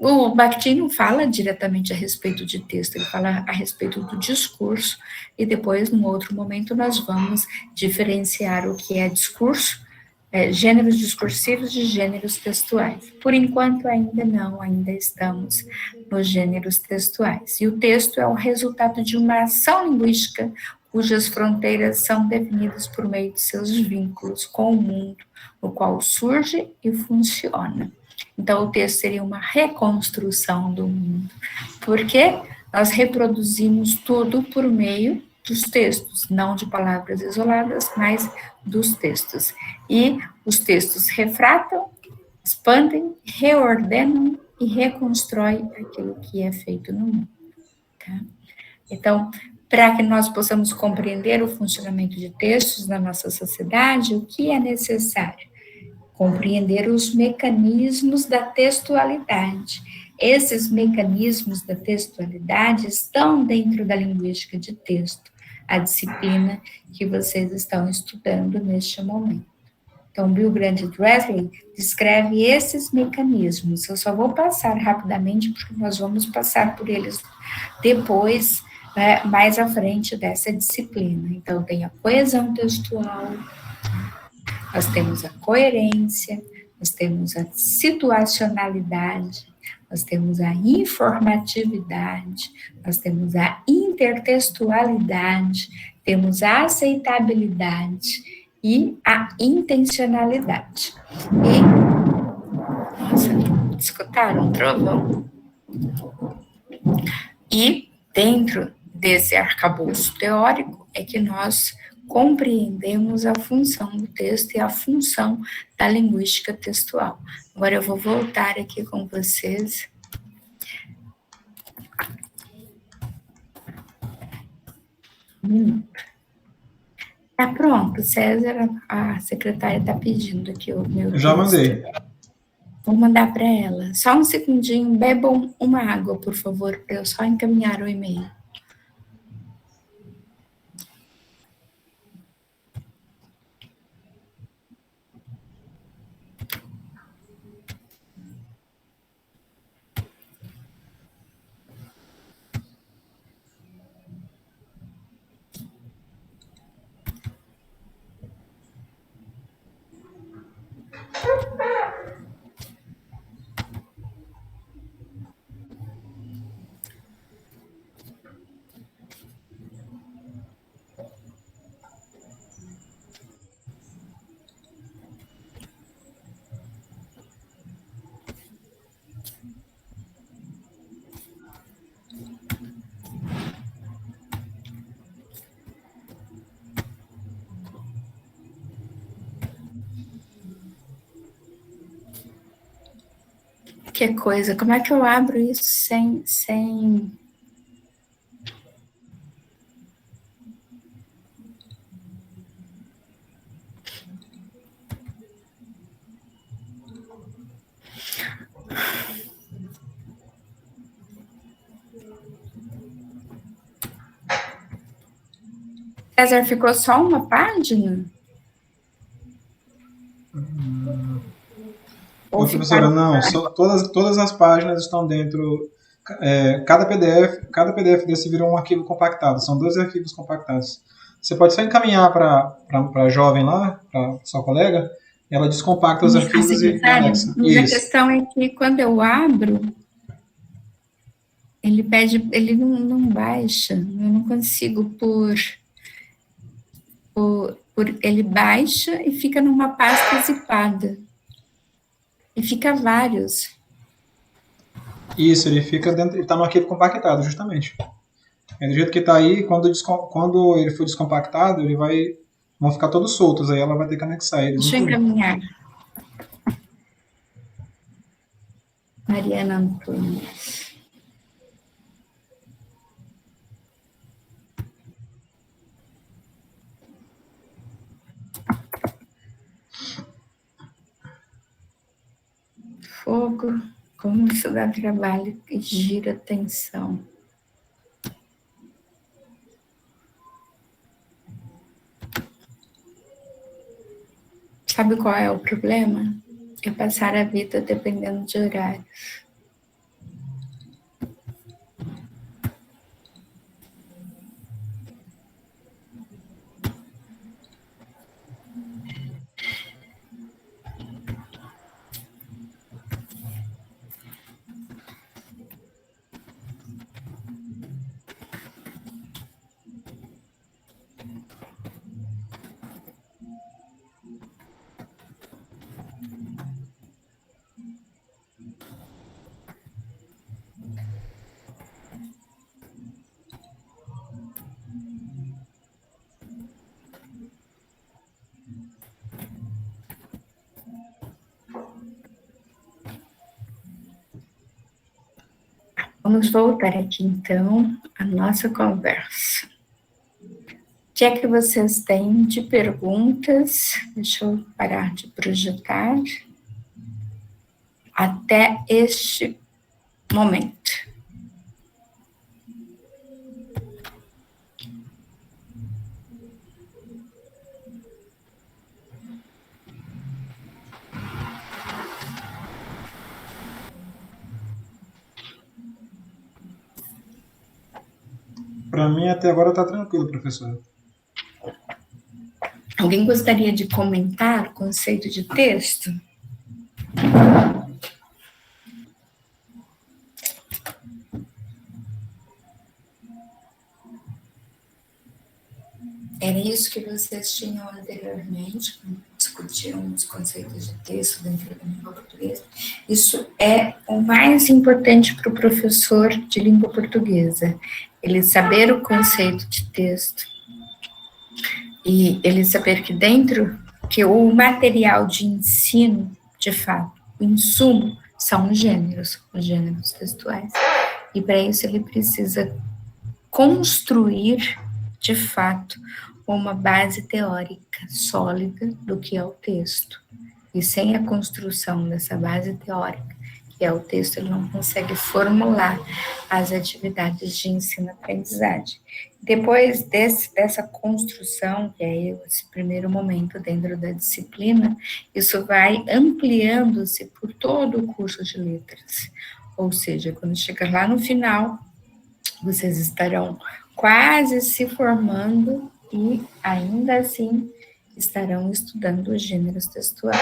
O Bakhtin não fala diretamente a respeito de texto, ele fala a respeito do discurso, e depois, num outro momento, nós vamos diferenciar o que é discurso, gêneros discursivos de gêneros textuais. Por enquanto, ainda não, ainda estamos nos gêneros textuais. E o texto é o resultado de uma ação linguística cujas fronteiras são definidas por meio de seus vínculos com o mundo, no qual surge e funciona. Então, o texto seria uma reconstrução do mundo, porque nós reproduzimos tudo por meio dos textos, não de palavras isoladas, mas dos textos. E os textos refratam, expandem, reordenam e reconstroem aquilo que é feito no mundo. Tá? Então, para que nós possamos compreender o funcionamento de textos na nossa sociedade, o que é necessário? Compreender os mecanismos da textualidade. Esses mecanismos da textualidade estão dentro da linguística de texto, a disciplina que vocês estão estudando neste momento. Então, Bill Grant Dresley descreve esses mecanismos. Eu só vou passar rapidamente, porque nós vamos passar por eles depois, né, mais à frente dessa disciplina. Então, tem a coesão textual, nós temos a coerência, nós temos a situacionalidade, nós temos a informatividade, nós temos a intertextualidade, temos a aceitabilidade e a intencionalidade. E, nossa, escutaram um trovão? E dentro desse arcabouço teórico é que nós compreendemos a função do texto e a função da linguística textual. Agora eu vou voltar aqui com vocês. Tá pronto, César, a secretária está pedindo aqui o meu texto. Eu já mandei. Vou mandar para ela. Só um segundinho, bebam uma água, por favor, para eu só encaminhar o e-mail. Que coisa, como é que eu abro isso sem... César, ficou só uma página? Ô, professora, não, todas as páginas estão dentro, cada PDF desse virou um arquivo compactado, são 2 arquivos compactados. Você pode só encaminhar para a jovem lá, para sua colega, ela descompacta os arquivos e anexa. Mas a questão é que quando eu abro, ele pede, ele não baixa, eu não consigo ele baixa e fica numa pasta zipada. E fica vários. Isso, ele fica dentro, ele está no arquivo compactado, justamente. É do jeito que está aí, quando ele for descompactado, vão ficar todos soltos, aí ela vai ter que anexar eles. Deixa eu encaminhar. Mariana Antunes. Fogo, como isso dá trabalho e gira tensão. Sabe qual é o problema? É passar a vida dependendo de horários. Vamos voltar aqui, então, à nossa conversa. O que é que vocês têm de perguntas? Deixa eu parar de projetar. Até este momento. Para mim, até agora está tranquilo, professor. Alguém gostaria de comentar o conceito de texto? Era isso que vocês tinham anteriormente, quando discutiam os conceitos de texto dentro da língua portuguesa. Isso é o mais importante para o professor de língua portuguesa, ele saber o conceito de texto e ele saber que dentro, que o material de ensino, de fato, o insumo, são os gêneros textuais. E para isso ele precisa construir, de fato, uma base teórica sólida do que é o texto. E sem a construção dessa base teórica, que é o texto, ele não consegue formular as atividades de ensino-aprendizagem. Depois dessa construção, que é esse primeiro momento dentro da disciplina, isso vai ampliando-se por todo o curso de letras. Ou seja, quando chegar lá no final, vocês estarão quase se formando e ainda assim estarão estudando os gêneros textuais.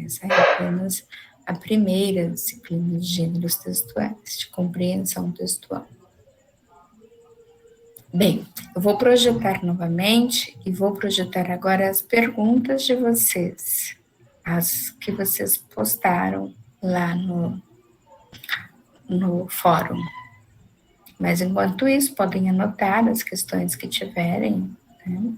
Essa é apenas a primeira disciplina de gêneros textuais, de compreensão textual. Bem, eu vou projetar novamente e vou projetar agora as perguntas de vocês, as que vocês postaram lá no fórum. Mas, enquanto isso, podem anotar as questões que tiverem, né?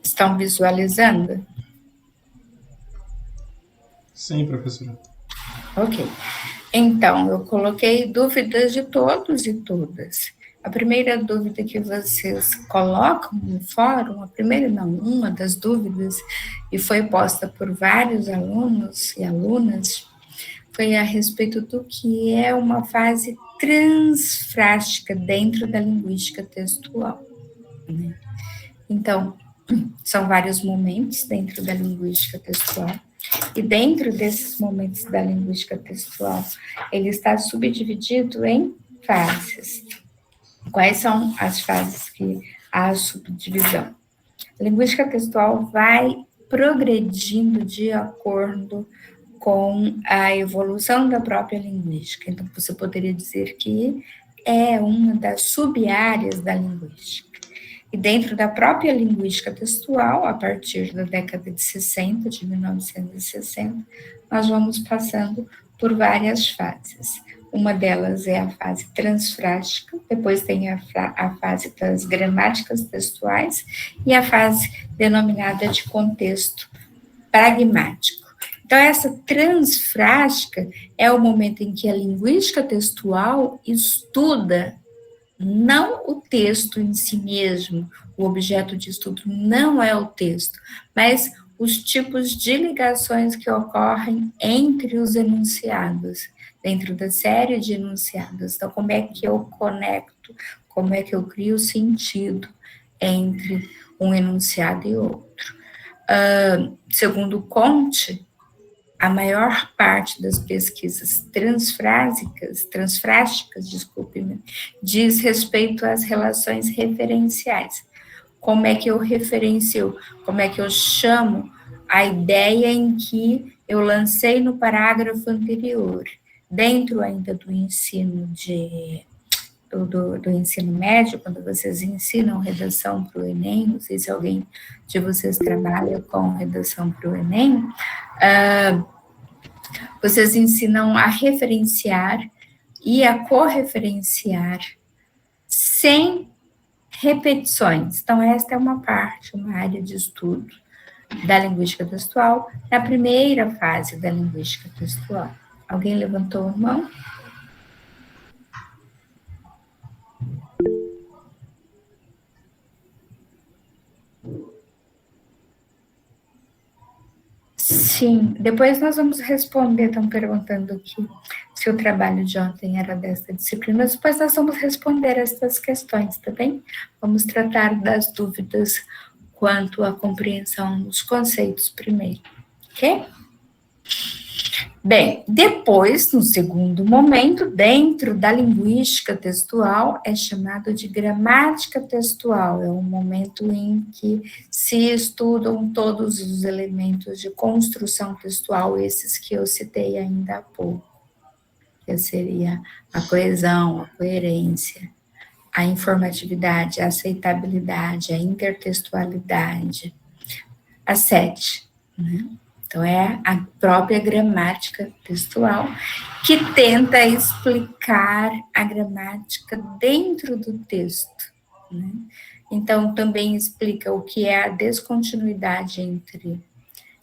Estão visualizando? Sim, professora. Ok. Então, eu coloquei dúvidas de todos e todas. A primeira dúvida que vocês colocam no fórum, uma das dúvidas, e foi posta por vários alunos e alunas, foi a respeito do que é uma fase transfrástica dentro da linguística textual, né? Então, são vários momentos dentro da linguística textual, e dentro desses momentos da linguística textual, ele está subdividido em fases. Quais são as fases que há a subdivisão? A linguística textual vai progredindo de acordo com a evolução da própria linguística. Então, você poderia dizer que é uma das sub-áreas da linguística. E dentro da própria linguística textual, a partir da década de 60, de 1960, nós vamos passando por várias fases. Uma delas é a fase transfrástica, depois tem a fase das gramáticas textuais e a fase denominada de contexto pragmático. Então, essa transfrástica é o momento em que a linguística textual estuda não o texto em si mesmo, o objeto de estudo não é o texto, mas os tipos de ligações que ocorrem entre os enunciados, dentro da série de enunciados. Então, como é que eu conecto, como é que eu crio sentido entre um enunciado e outro. Segundo Comte, a maior parte das pesquisas transfrásticas, diz respeito às relações referenciais. Como é que eu referencio, como é que eu chamo a ideia em que eu lancei no parágrafo anterior, dentro ainda do ensino do ensino médio, quando vocês ensinam redação para o Enem, não sei se alguém de vocês trabalha com redação para o Enem, Vocês ensinam a referenciar e a correferenciar sem repetições. Então, esta é uma parte, uma área de estudo da linguística textual, na primeira fase da linguística textual. Alguém levantou a mão? Sim, depois nós vamos responder, estão perguntando aqui se o trabalho de ontem era desta disciplina, depois nós vamos responder essas questões, tá bem? Vamos tratar das dúvidas quanto à compreensão dos conceitos primeiro, ok? Bem, depois, no segundo momento, dentro da linguística textual, é chamado de gramática textual, é um momento em que se estudam todos os elementos de construção textual, esses que eu citei ainda há pouco, que seria a coesão, a coerência, a informatividade, a aceitabilidade, a intertextualidade, a 7, né? Então, é a própria gramática textual que tenta explicar a gramática dentro do texto, né? Então, também explica o que é a descontinuidade entre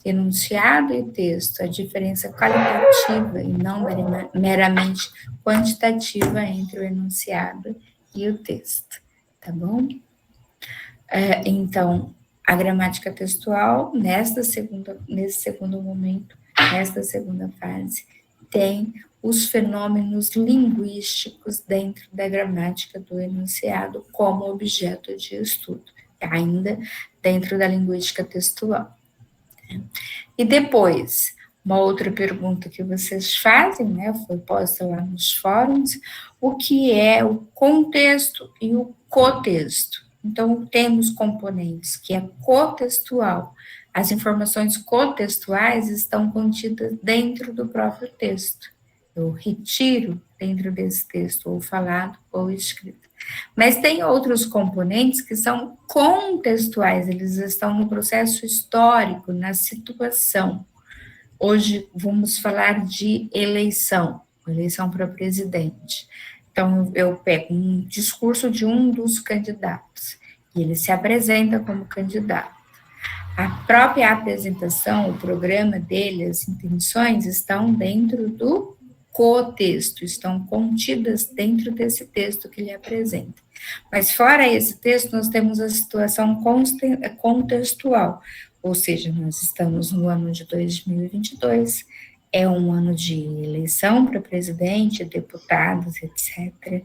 enunciado e texto, a diferença qualitativa e não meramente quantitativa entre o enunciado e o texto, tá bom? Então, a gramática textual, nesse segundo momento, nesta segunda fase, tem os fenômenos linguísticos dentro da gramática do enunciado como objeto de estudo, ainda dentro da linguística textual. E depois, uma outra pergunta que vocês fazem, né, foi posta lá nos fóruns, o que é o contexto e o cotexto? Então, temos componentes que é cotextual. As informações cotextuais estão contidas dentro do próprio texto. Eu retiro dentro desse texto, ou falado ou escrito. Mas tem outros componentes que são contextuais, eles estão no processo histórico, na situação. Hoje vamos falar de eleição para presidente. Então, eu pego um discurso de um dos candidatos, e ele se apresenta como candidato. A própria apresentação, o programa dele, as intenções, estão dentro do cotexto, estão contidas dentro desse texto que ele apresenta. Mas fora esse texto, nós temos a situação contextual, ou seja, nós estamos no ano de 2022, é um ano de eleição para presidente, deputados, etc.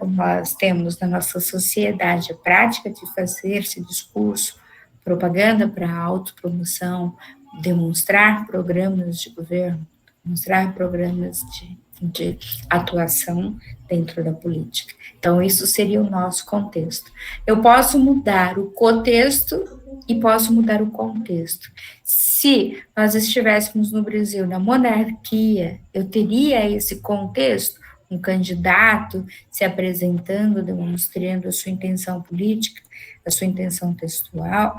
Nós temos na nossa sociedade a prática de fazer esse discurso, propaganda para autopromoção, demonstrar programas de governo, mostrar programas de atuação dentro da política. Então, isso seria o nosso contexto. Eu posso mudar o cotexto e posso mudar o contexto. Se nós estivéssemos no Brasil na monarquia, eu teria esse contexto, um candidato se apresentando, demonstrando a sua intenção política, a sua intenção textual,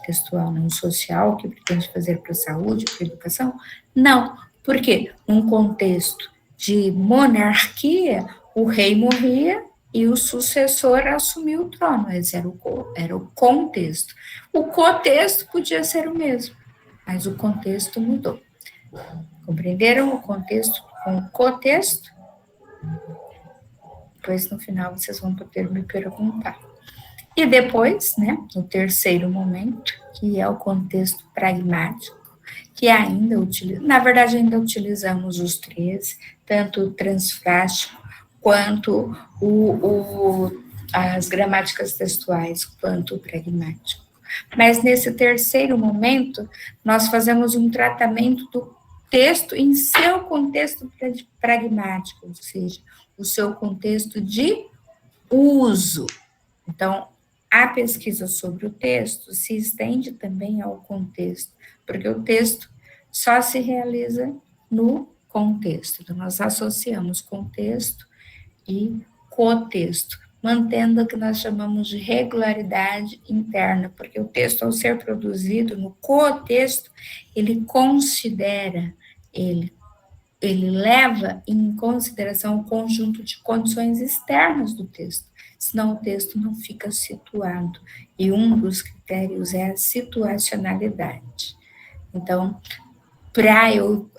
textual, não social, que pretende fazer para a saúde, para a educação? Não, porque num contexto de monarquia, o rei morria e o sucessor assumiu o trono, esse era o contexto. O cotexto podia ser o mesmo, mas o contexto mudou. Compreenderam o contexto com o cotexto? Depois, no final, vocês vão poder me perguntar. E depois, né, no terceiro momento, que é o contexto pragmático, que ainda utilizamos os três, tanto o transfrástico, quanto as gramáticas textuais, quanto o pragmático. Mas nesse terceiro momento, nós fazemos um tratamento do texto em seu contexto pragmático, ou seja, o seu contexto de uso. Então, a pesquisa sobre o texto se estende também ao contexto, porque o texto só se realiza no contexto. Então, nós associamos contexto e cotexto, mantendo o que nós chamamos de regularidade interna, porque o texto, ao ser produzido no cotexto, ele considera ele leva em consideração o conjunto de condições externas do texto, senão o texto não fica situado. E um dos critérios é a situacionalidade. Então, para eu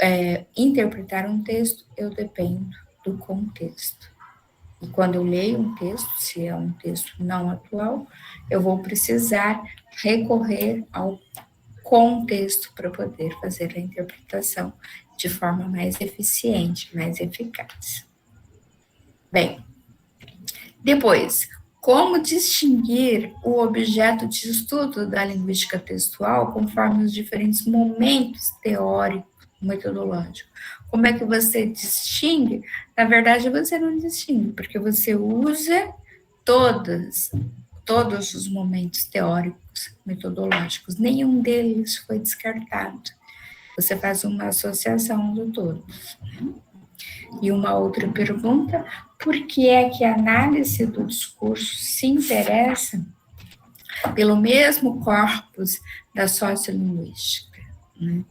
interpretar um texto, eu dependo do contexto. E quando eu leio um texto, se é um texto não atual, eu vou precisar recorrer ao contexto para poder fazer a interpretação de forma mais eficiente, mais eficaz. Bem, depois, como distinguir o objeto de estudo da linguística textual conforme os diferentes momentos teóricos, metodológicos? Como é que você distingue? Na verdade, você não distingue, porque você usa todos os momentos teóricos, metodológicos. Nenhum deles foi descartado. Você faz uma associação de todos. E uma outra pergunta, por que é que a análise do discurso se interessa pelo mesmo corpus da sociolinguística, né?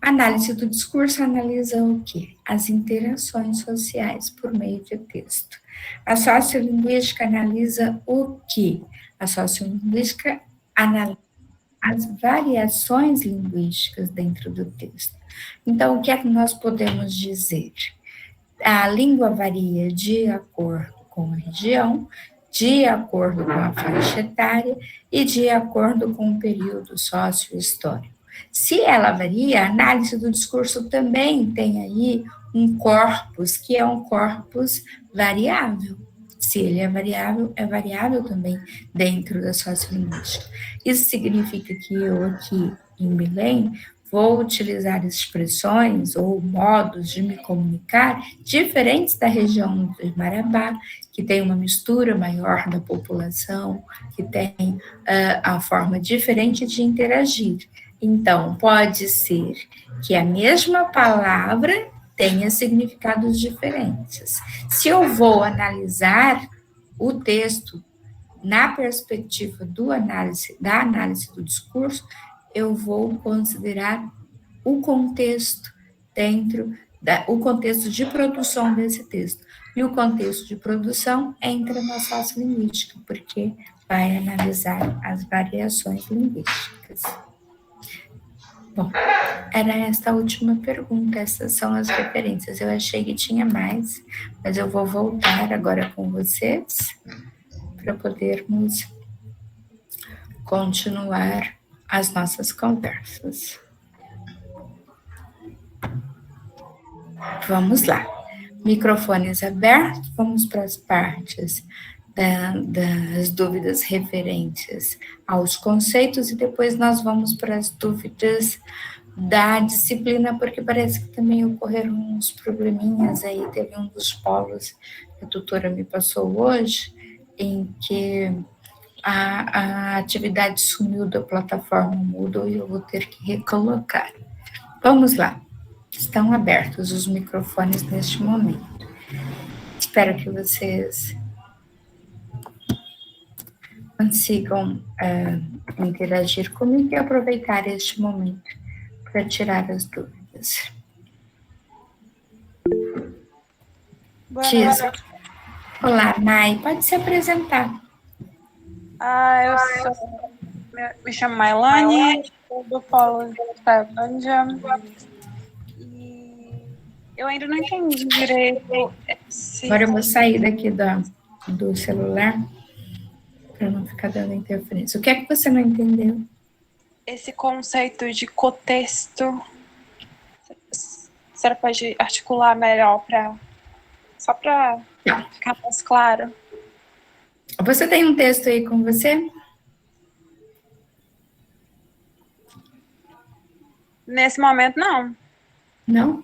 A análise do discurso analisa o quê? As interações sociais por meio de texto. A sociolinguística analisa o quê? A sociolinguística analisa as variações linguísticas dentro do texto. Então, o que é que nós podemos dizer? A língua varia de acordo com a região, de acordo com a faixa etária e de acordo com o período sócio-histórico. Se ela varia, a análise do discurso também tem aí um corpus, que é um corpus variável. Se ele é variável também dentro da sociolinguística. Isso significa que eu aqui em Belém vou utilizar expressões ou modos de me comunicar diferentes da região do Marabá, que tem uma mistura maior da população, que tem a forma diferente de interagir. Então, pode ser que a mesma palavra tenha significados diferentes. Se eu vou analisar o texto na perspectiva da análise do discurso, eu vou considerar o contexto o contexto de produção desse texto. E o contexto de produção entra na sociolinguística, porque vai analisar as variações linguísticas. Bom, era esta a última pergunta, essas são as referências. Eu achei que tinha mais, mas eu vou voltar agora com vocês para podermos continuar as nossas conversas. Vamos lá. Microfones abertos, vamos para as partes das dúvidas referentes aos conceitos e depois nós vamos para as dúvidas da disciplina, porque parece que também ocorreram uns probleminhas aí, teve um dos polos que a tutora me passou hoje, em que a atividade sumiu da plataforma Moodle e eu vou ter que recolocar. Vamos lá. Estão abertos os microfones neste momento. Espero que vocês consigam interagir comigo e aproveitar este momento para tirar as dúvidas. Olá, Mai, pode se apresentar. Me chamo Mailane, sou do Polo de Tailândia. E eu ainda não entendi direito. Agora eu vou sair daqui do celular para não ficar dando interferência. O que é que você não entendeu? Esse conceito de contexto, a senhora pode articular melhor só para ficar mais claro? Você tem um texto aí com você? Nesse momento, não. Não?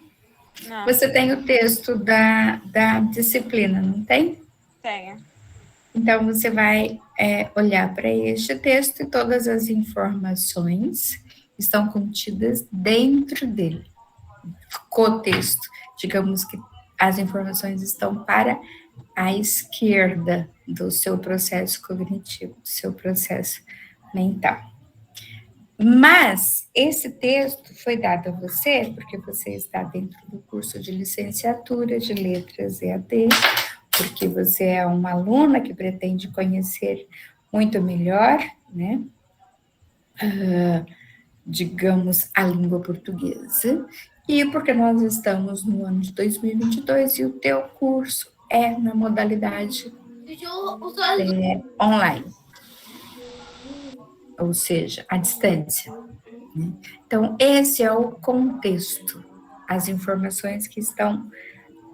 Não. Você tem o texto da disciplina, não tem? Tenho. Então, você vai olhar para este texto e todas as informações estão contidas dentro dele. Cotexto. Digamos que as informações estão para a esquerda do seu processo cognitivo, do seu processo mental. Mas esse texto foi dado a você porque você está dentro do curso de licenciatura de letras EAD, porque você é uma aluna que pretende conhecer muito melhor, né? Digamos, a língua portuguesa, e porque nós estamos no ano de 2022 e o teu curso é na modalidade online, ou seja, à distância, né? Então, esse é o contexto, as informações que estão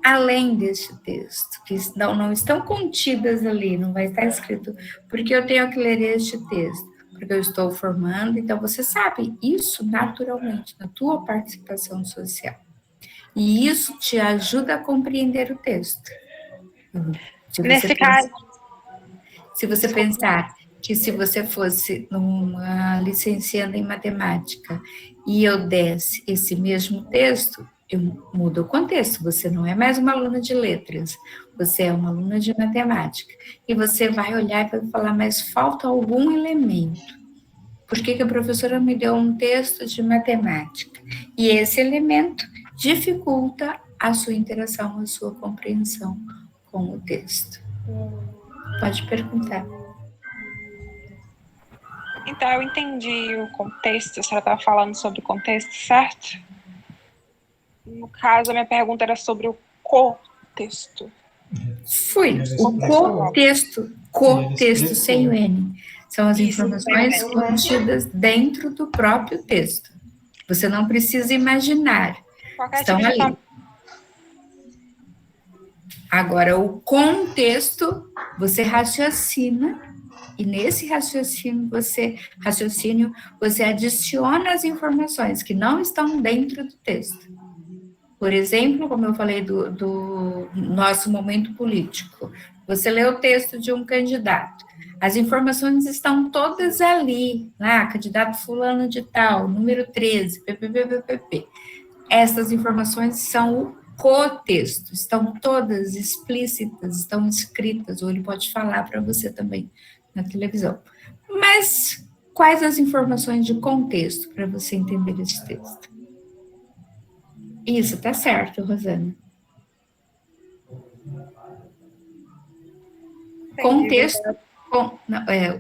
além deste texto, que não estão contidas ali, não vai estar escrito, porque eu tenho que ler este texto, porque eu estou formando, então você sabe isso naturalmente, na tua participação social. E isso te ajuda a compreender o texto. Nesse caso, Se você pensar que se você fosse uma licencianda em matemática e eu desse esse mesmo texto, eu mudo o contexto, você não é mais uma aluna de letras, você é uma aluna de matemática. E você vai olhar e vai falar, mas falta algum elemento. Por que a professora me deu um texto de matemática? E esse elemento dificulta a sua interação, a sua compreensão com o texto. Pode perguntar. então eu entendi o contexto, a senhora estava falando sobre o contexto, certo? No caso, a minha pergunta era sobre o contexto. Fui. O cotexto sem o N. São as informações contidas dentro do próprio texto. Você não precisa imaginar. Estão ali. Agora, o contexto, você raciocina, e nesse raciocínio, você adiciona as informações que não estão dentro do texto. Por exemplo, como eu falei do nosso momento político, você lê o texto de um candidato, as informações estão todas ali, lá, candidato fulano de tal, número 13, pppppp. Essas informações são o cotexto, estão todas explícitas, estão escritas, ou ele pode falar para você também na televisão. Mas quais as informações de contexto para você entender esse texto? Isso, tá certo, Rosana. Contexto,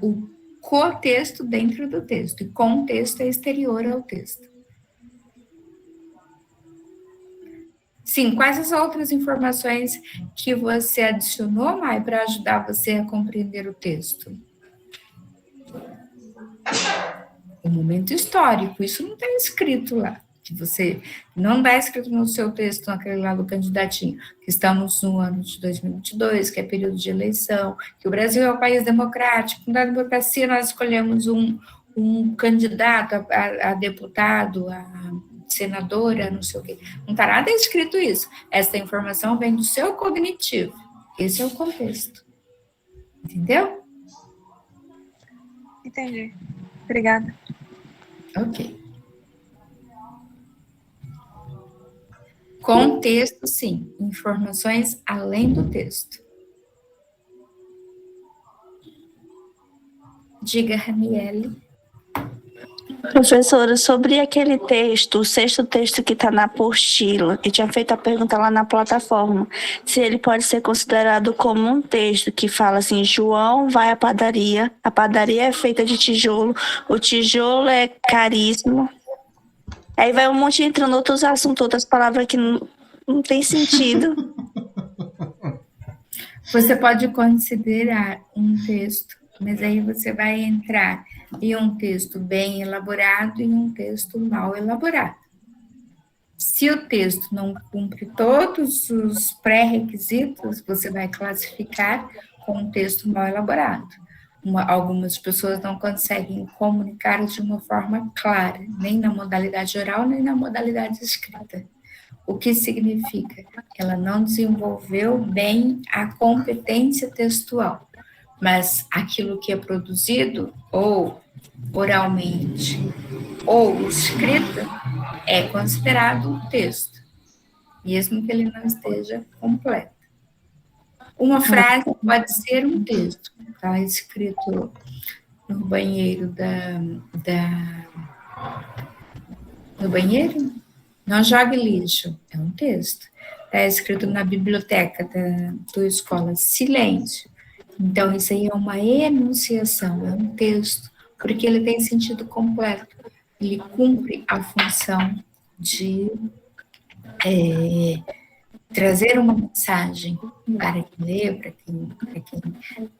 o cotexto dentro do texto, e contexto é exterior ao texto. Sim, quais as outras informações que você adicionou, Mai, para ajudar você a compreender o texto? O momento histórico, isso não está escrito lá. Que você não está escrito no seu texto, naquele lá do candidatinho, que estamos no ano de 2022, que é período de eleição, que o Brasil é um país democrático, na democracia nós escolhemos um candidato a deputado, a senadora, não sei o quê. Não está nada escrito isso. Essa informação vem do seu cognitivo. Esse é o contexto. Entendeu? Entendi. Obrigada. Ok. Contexto, sim. Informações além do texto. Diga, Raniele. Professora, sobre aquele texto, o sexto texto que está na apostila, eu tinha feito a pergunta lá na plataforma, se ele pode ser considerado como um texto que fala assim, João vai à padaria, a padaria é feita de tijolo, o tijolo é caríssimo. Aí vai um monte entrando outros assuntos, outras palavras que não tem sentido. Você pode considerar um texto, mas aí você vai entrar em um texto bem elaborado e um texto mal elaborado. Se o texto não cumpre todos os pré-requisitos, você vai classificar como um texto mal elaborado. Algumas pessoas não conseguem comunicar de uma forma clara, nem na modalidade oral, nem na modalidade escrita. O que significa? Ela não desenvolveu bem a competência textual, mas aquilo que é produzido, ou oralmente, ou escrito, é considerado um texto, mesmo que ele não esteja completo. Uma frase pode ser um texto, está escrito no banheiro no banheiro, não jogue lixo, é um texto. Está escrito na biblioteca da tua escola, silêncio. Então, isso aí é uma enunciação, é um texto, porque ele tem sentido completo. Ele cumpre a função de trazer uma mensagem para quem lê, para quem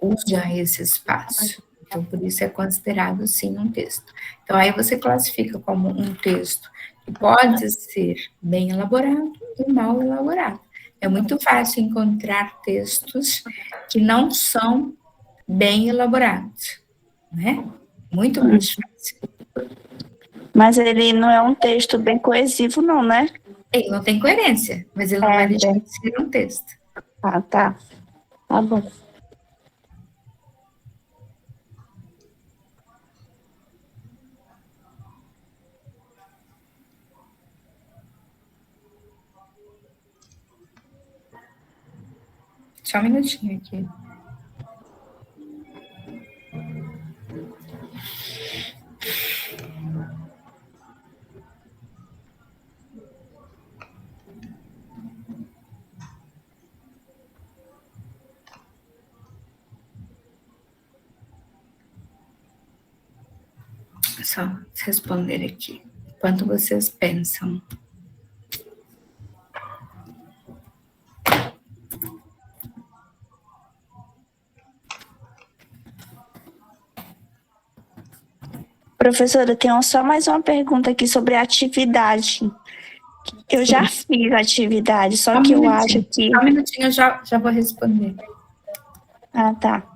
usa esse espaço. Então, por isso é considerado, sim, um texto. Então, aí você classifica como um texto que pode ser bem elaborado e mal elaborado. É muito fácil encontrar textos que não são bem elaborados, né? Muito mais fácil. Mas ele não é um texto bem coesivo, não, né? Ele não tem coerência, mas ele não vai deixar de ser um texto. Ah, tá. Tá bom. Só um minutinho aqui. Só responder aqui. Enquanto vocês pensam. Professora, eu tenho só mais uma pergunta aqui sobre a atividade. Eu já fiz a atividade, só que eu acho que... Só um minutinho, eu já vou responder. Ah, tá.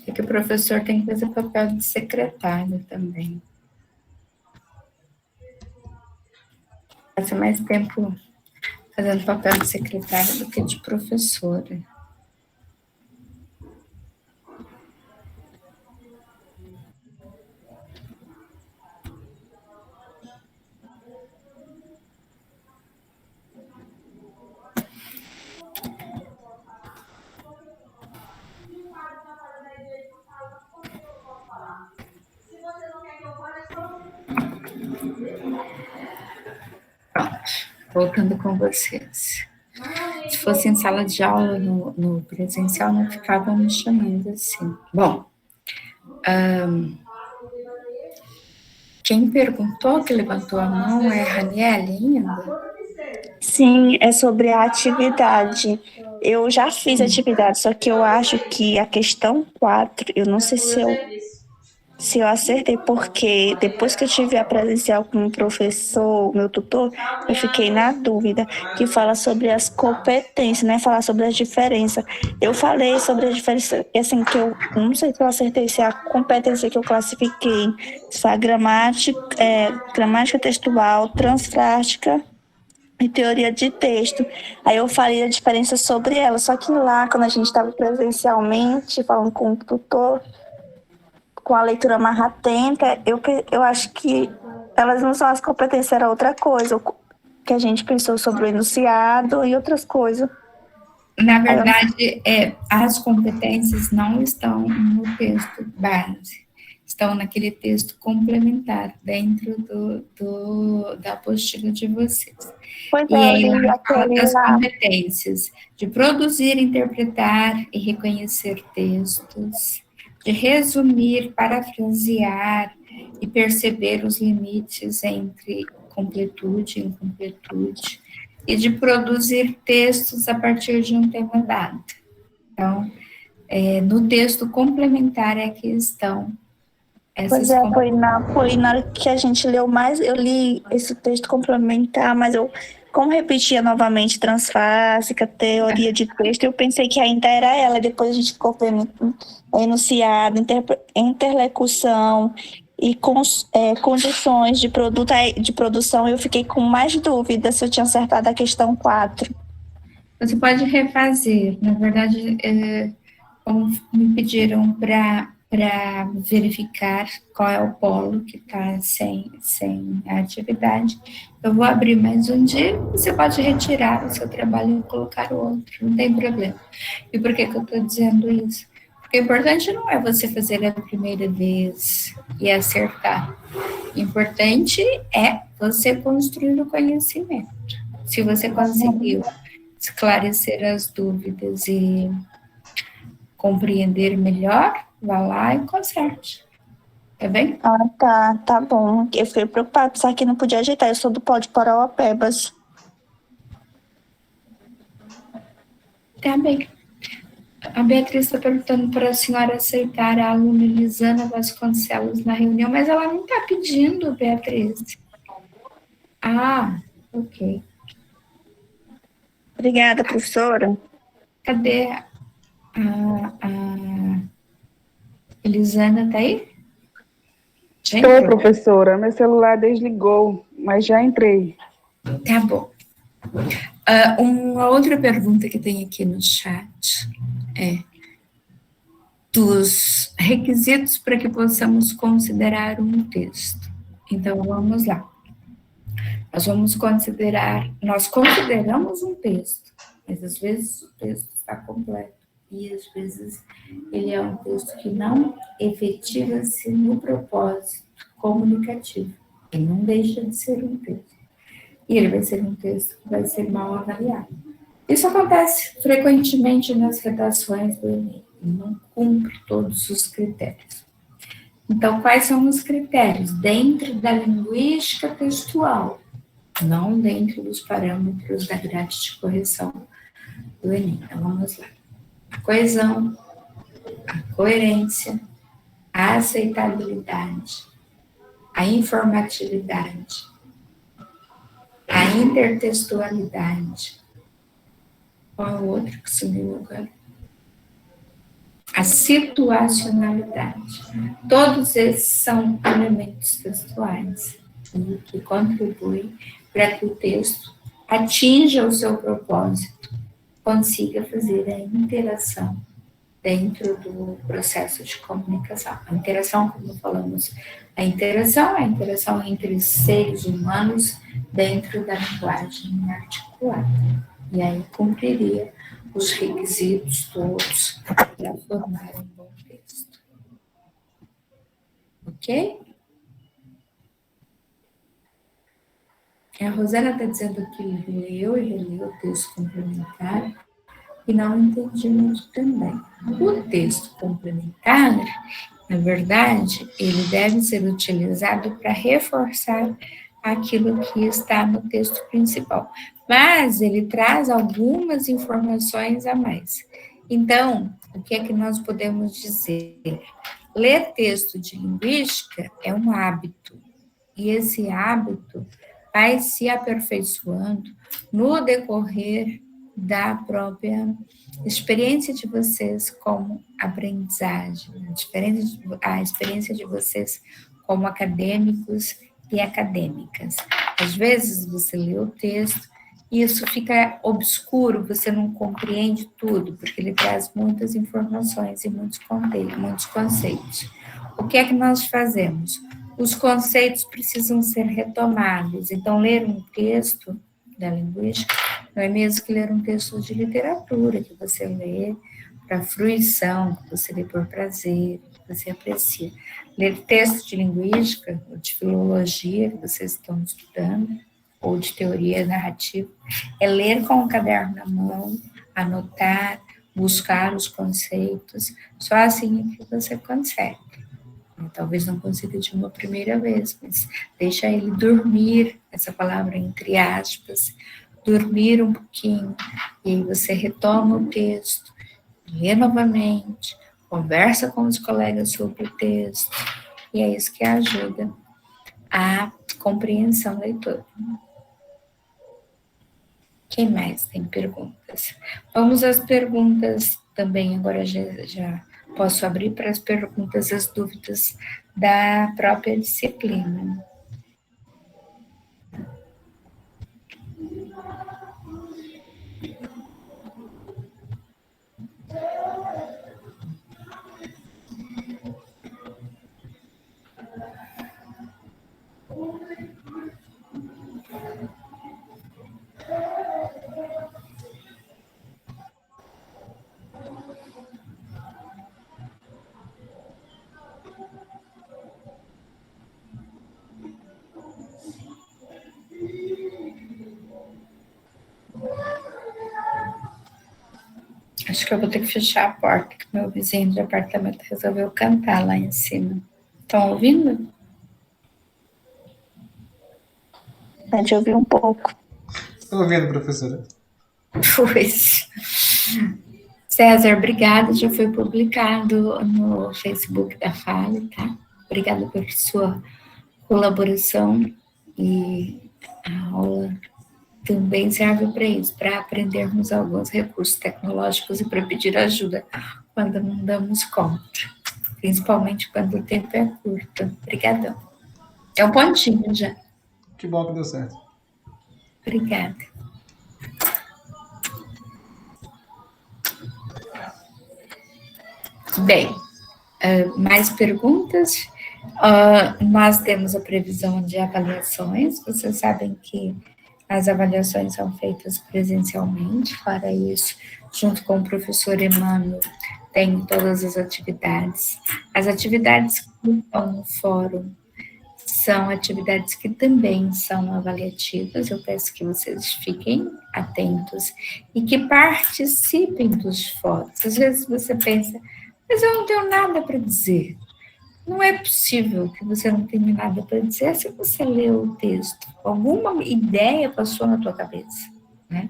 É que o professor tem que fazer papel de secretário também. Passa mais tempo fazendo papel de secretária do que de professora. Voltando com vocês. Se fosse em sala de aula, no presencial, não ficavam me chamando assim. Bom, quem perguntou, que levantou a mão, é a Raniele ainda? Sim, é sobre a atividade. Eu já fiz atividade, só que eu acho que a questão 4, eu não sei se eu acertei, porque depois que eu tive a presencial com o professor, meu tutor, eu fiquei na dúvida, que fala sobre as competências, né? Falar sobre as diferenças. Eu falei sobre a diferença, assim, que eu não sei se eu acertei, se a competência que eu classifiquei, se foi a gramática textual, transfrástica e teoria de texto. Aí eu falei a diferença sobre ela, só que lá, quando a gente estava presencialmente, falando com o tutor, com a leitura mais atenta, eu acho que elas não são as competências, era outra coisa, que a gente pensou sobre o enunciado e outras coisas. Na verdade, as competências não estão no texto base, estão naquele texto complementar, dentro da apostila de vocês. Pois e aí ela fala das lá. competências de produzir, interpretar e reconhecer textos, de resumir, parafrasear e perceber os limites entre completude, incompletude, e de produzir textos a partir de um tema dado. Então, no texto complementar é que estão essas Pois é, foi na hora que a gente leu mais, eu li esse texto complementar, mas eu, como repetia novamente transfásica, teoria de texto, eu pensei que ainda era ela, depois a gente ficou vendo enunciado, interlocução e condições de produção, eu fiquei com mais dúvidas se eu tinha acertado a questão 4. Você pode refazer. Na verdade, como me pediram para verificar qual é o polo que está sem a atividade, eu vou abrir mais um dia, você pode retirar o seu trabalho e colocar o outro, não tem problema. E por que eu estou dizendo isso? Porque o importante não é você fazer a primeira vez e acertar. O importante é você construir o conhecimento. Se você conseguiu esclarecer as dúvidas e compreender melhor, vá lá e conserte. Tá bem? Tá bom. Eu fiquei preocupada, pensar que não podia ajeitar. Eu sou do pó de Parauapebas. Tá bem. A Beatriz está perguntando para a senhora aceitar a aluna Elisana Vasconcelos na reunião, mas ela não está pedindo, Beatriz. Ok. Obrigada, professora. Cadê a Elisana? Tá aí? Estou, professora. Meu celular desligou, mas já entrei. Tá bom. Uma outra pergunta que tem aqui no chat é dos requisitos para que possamos considerar um texto. Então, vamos lá. Nós consideramos um texto, mas às vezes o texto está completo e às vezes ele é um texto que não efetiva-se no propósito comunicativo. Ele não deixa de ser um texto. E ele vai ser um texto que vai ser mal avaliado. Isso acontece frequentemente nas redações do Enem. Ele não cumpre todos os critérios. Então, quais são os critérios? Dentro da linguística textual, não dentro dos parâmetros da grade de correção do Enem. Então, vamos lá. A coesão, a coerência, a aceitabilidade, a informatividade, a intertextualidade. Qual é o outro que sumiu agora? A situacionalidade. Todos esses são elementos textuais que contribuem para que o texto atinja o seu propósito, consiga fazer a interação dentro do processo de comunicação. A interação, como falamos, a interação entre seres humanos dentro da linguagem articulada. E aí cumpriria os requisitos todos para formar um bom texto. Ok? A Rosana está dizendo que leu e releu o texto complementar e não entendi muito também. O texto complementar, na verdade, ele deve ser utilizado para reforçar aquilo que está no texto principal, mas ele traz algumas informações a mais. Então, o que é que nós podemos dizer? Ler texto de linguística é um hábito, e esse hábito vai se aperfeiçoando no decorrer da própria experiência de vocês como aprendizagem, a experiência de vocês como acadêmicos e acadêmicas. Às vezes você lê o texto e isso fica obscuro, você não compreende tudo, porque ele traz muitas informações e muitos conceitos. O que é que nós fazemos? Os conceitos precisam ser retomados. Então, ler um texto da linguística não é mesmo que ler um texto de literatura, que você lê para fruição, que você lê por prazer, que você aprecia. Ler texto de linguística, ou de filologia, que vocês estão estudando, ou de teoria narrativa, é ler com o caderno na mão, anotar, buscar os conceitos, só assim que você consegue. Talvez não consiga de uma primeira vez, mas deixa ele dormir, essa palavra entre aspas, dormir um pouquinho, e aí você retoma o texto, lê novamente, conversa com os colegas sobre o texto, e é isso que ajuda a compreensão leitora. Quem mais tem perguntas? Vamos às perguntas também, agora já posso abrir para as perguntas, as dúvidas da própria disciplina. Acho que eu vou ter que fechar a porta, que meu vizinho de apartamento resolveu cantar lá em cima. Estão ouvindo? Pode ouvir um pouco. Estou ouvindo, professora. Pois. César, obrigada. Já foi publicado no Facebook da Fale, tá? Obrigada por sua colaboração, e a aula também serve para isso, para aprendermos alguns recursos tecnológicos e para pedir ajuda quando não damos conta, principalmente quando o tempo é curto. Obrigadão. É um pontinho já. Que bom que deu certo. Obrigada. Bem, mais perguntas? Nós temos a previsão de avaliações. Vocês sabem que as avaliações são feitas presencialmente. Para isso, junto com o professor Emmanuel, tem todas as atividades. As atividades que estão no fórum são atividades que também são avaliativas. Eu peço que vocês fiquem atentos e que participem dos fóruns. Às vezes você pensa, mas eu não tenho nada para dizer. Não é possível que você não tenha nada para dizer se você leu o texto. Alguma ideia passou na tua cabeça, né?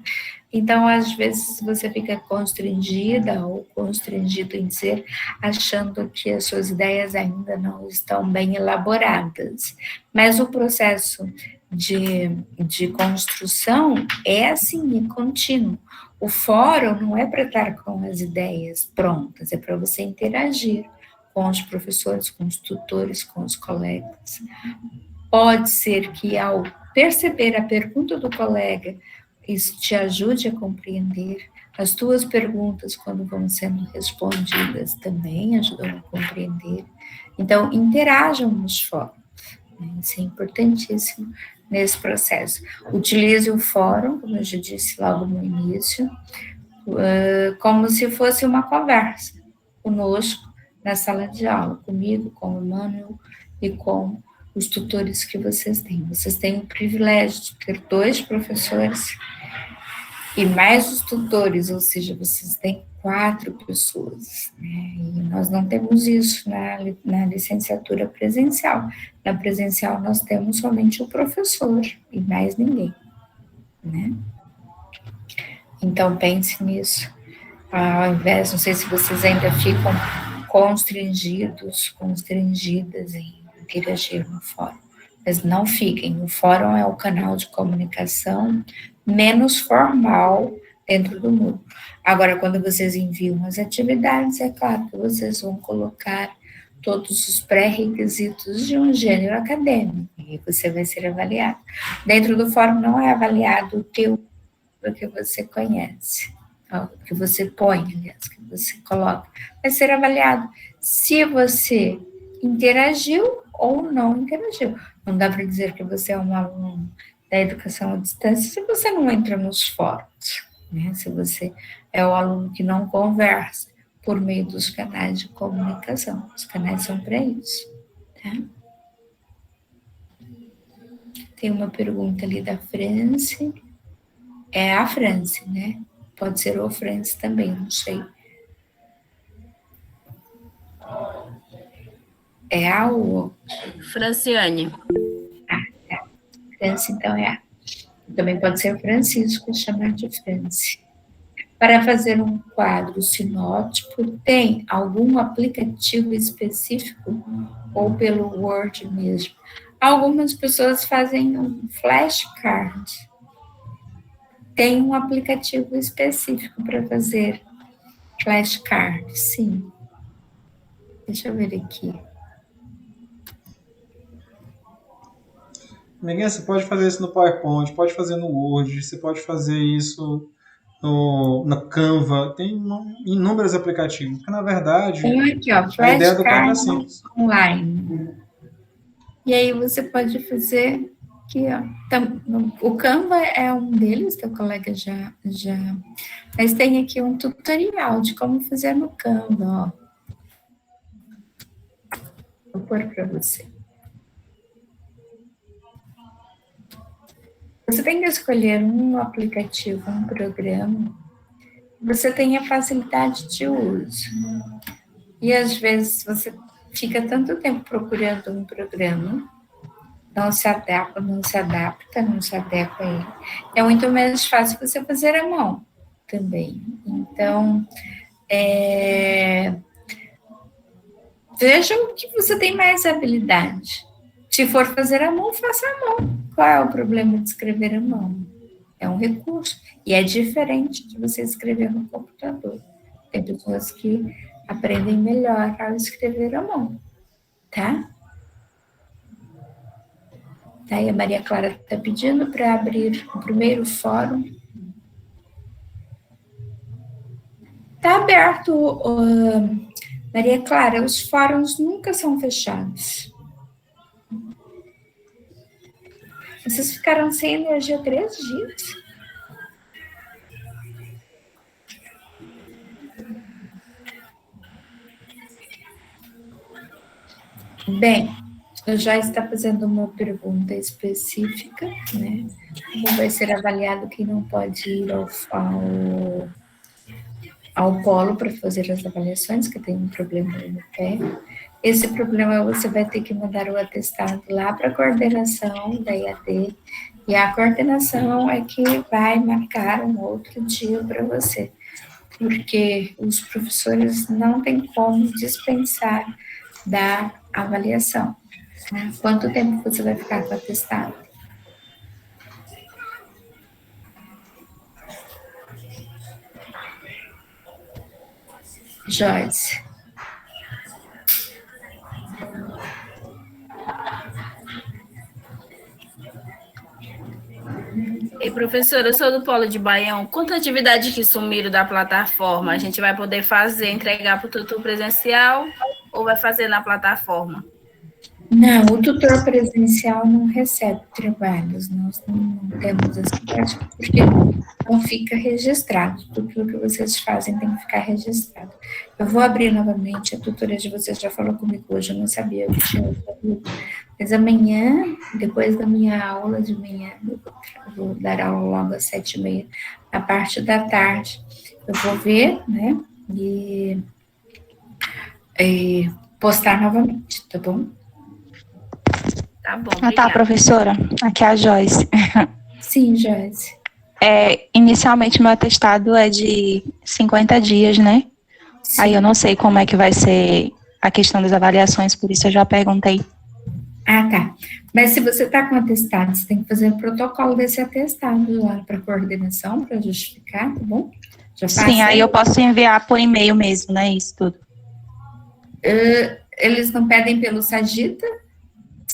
Então, às vezes, você fica constrangida ou constrangido em dizer, achando que as suas ideias ainda não estão bem elaboradas. Mas o processo de construção é assim, é contínuo. O fórum não é para estar com as ideias prontas, é para você interagir com os professores, com os tutores, com os colegas. Pode ser que ao perceber a pergunta do colega, isso te ajude a compreender. As tuas perguntas, quando vão sendo respondidas, também ajudam a compreender. Então, interajam nos fóruns. Isso é importantíssimo nesse processo. Utilize o fórum, como eu já disse logo no início, como se fosse uma conversa conosco na sala de aula, comigo, com o Emmanuel e com os tutores que vocês têm. Vocês têm o privilégio de ter 2 professores e mais os tutores, ou seja, vocês têm 4 pessoas, né? E nós não temos isso na licenciatura presencial. Na presencial nós temos somente o professor e mais ninguém, né? Então pense nisso. Ao invés, não sei se vocês ainda ficam constrangidas em interagir no fórum, mas não fiquem. O fórum é o canal de comunicação menos formal dentro do Moodle. Agora, quando vocês enviam as atividades, é claro que vocês vão colocar todos os pré-requisitos de um gênero acadêmico, e você vai ser avaliado. Dentro do fórum não é avaliado o teu que você conhece, que você põe, aliás, que você coloca, vai ser avaliado se você interagiu ou não interagiu. Não dá para dizer que você é um aluno da educação à distância se você não entra nos fóruns, né? Se você é o aluno que não conversa por meio dos canais de comunicação. Os canais são para isso, tá? Tem uma pergunta ali da France. É a France, né? Pode ser o France também, não sei. É a ou? Franciane. Franci, então é a. Também pode ser Francisco, chamar de Franci. Para fazer um quadro sinótipo, tem algum aplicativo específico ou pelo Word mesmo? Algumas pessoas fazem um flashcard. Tem um aplicativo específico para fazer flashcard, sim. Deixa eu ver aqui. Miguel, você pode fazer isso no PowerPoint, pode fazer no Word, você pode fazer isso no Canva, tem inúmeros aplicativos. Porque, na verdade, Tem aqui, ó, a ideia do Canva é flashcard simples. online. E aí você pode fazer aqui, ó. O Canva é um deles, teu colega já. Mas tem aqui um tutorial de como fazer no Canva, ó. Vou pôr para você. Você tem que escolher um aplicativo, um programa, que você tenha facilidade de uso. E às vezes você fica tanto tempo procurando um programa, não se adequa a ele. É muito mais fácil você fazer à mão também. Então, veja o que você tem mais habilidade. Se for fazer à mão, faça à mão. Qual é o problema de escrever à mão? É um recurso. E é diferente de você escrever no computador. Tem pessoas que aprendem melhor ao escrever à mão. Tá? Aí a Maria Clara está pedindo para abrir o primeiro fórum. Está aberto, Maria Clara, os fóruns nunca são fechados. Vocês ficaram sem energia 3 dias? Bem, eu já está fazendo uma pergunta específica, né? Como vai ser avaliado quem não pode ir ao polo para fazer as avaliações, que tem um problema no pé. Esse problema você vai ter que mandar o atestado lá para a coordenação da IAD, e a coordenação é que vai marcar um outro dia para você, porque os professores não têm como dispensar da avaliação. Né? Quanto tempo você vai ficar com o atestado? Joyce. Ei, professora, eu sou do Polo de Baião. Quanto à atividade que sumiram da plataforma, a gente vai poder fazer, entregar para o tutor presencial ou vai fazer na plataforma? Não, o tutor presencial não recebe trabalhos, nós não temos essa prática, porque não fica registrado, tudo que vocês fazem tem que ficar registrado. Eu vou abrir novamente, a tutora de vocês já falou comigo hoje, eu não sabia que tinha sabido, mas amanhã, depois da minha aula de manhã, eu vou dar aula logo às 7h30, na parte da tarde, eu vou ver, né, e postar novamente, tá bom? Tá bom, tá, professora. Aqui é a Joyce. Sim, Joyce. Inicialmente, meu atestado é de 50 dias, né? Sim. Aí eu não sei como é que vai ser a questão das avaliações, por isso eu já perguntei. Ah, tá. Mas se você está com atestado, você tem que fazer o protocolo desse atestado lá para a coordenação, para justificar, tá bom? Sim, aí eu posso enviar por e-mail mesmo, né? Isso tudo. Eles não pedem pelo Sagita?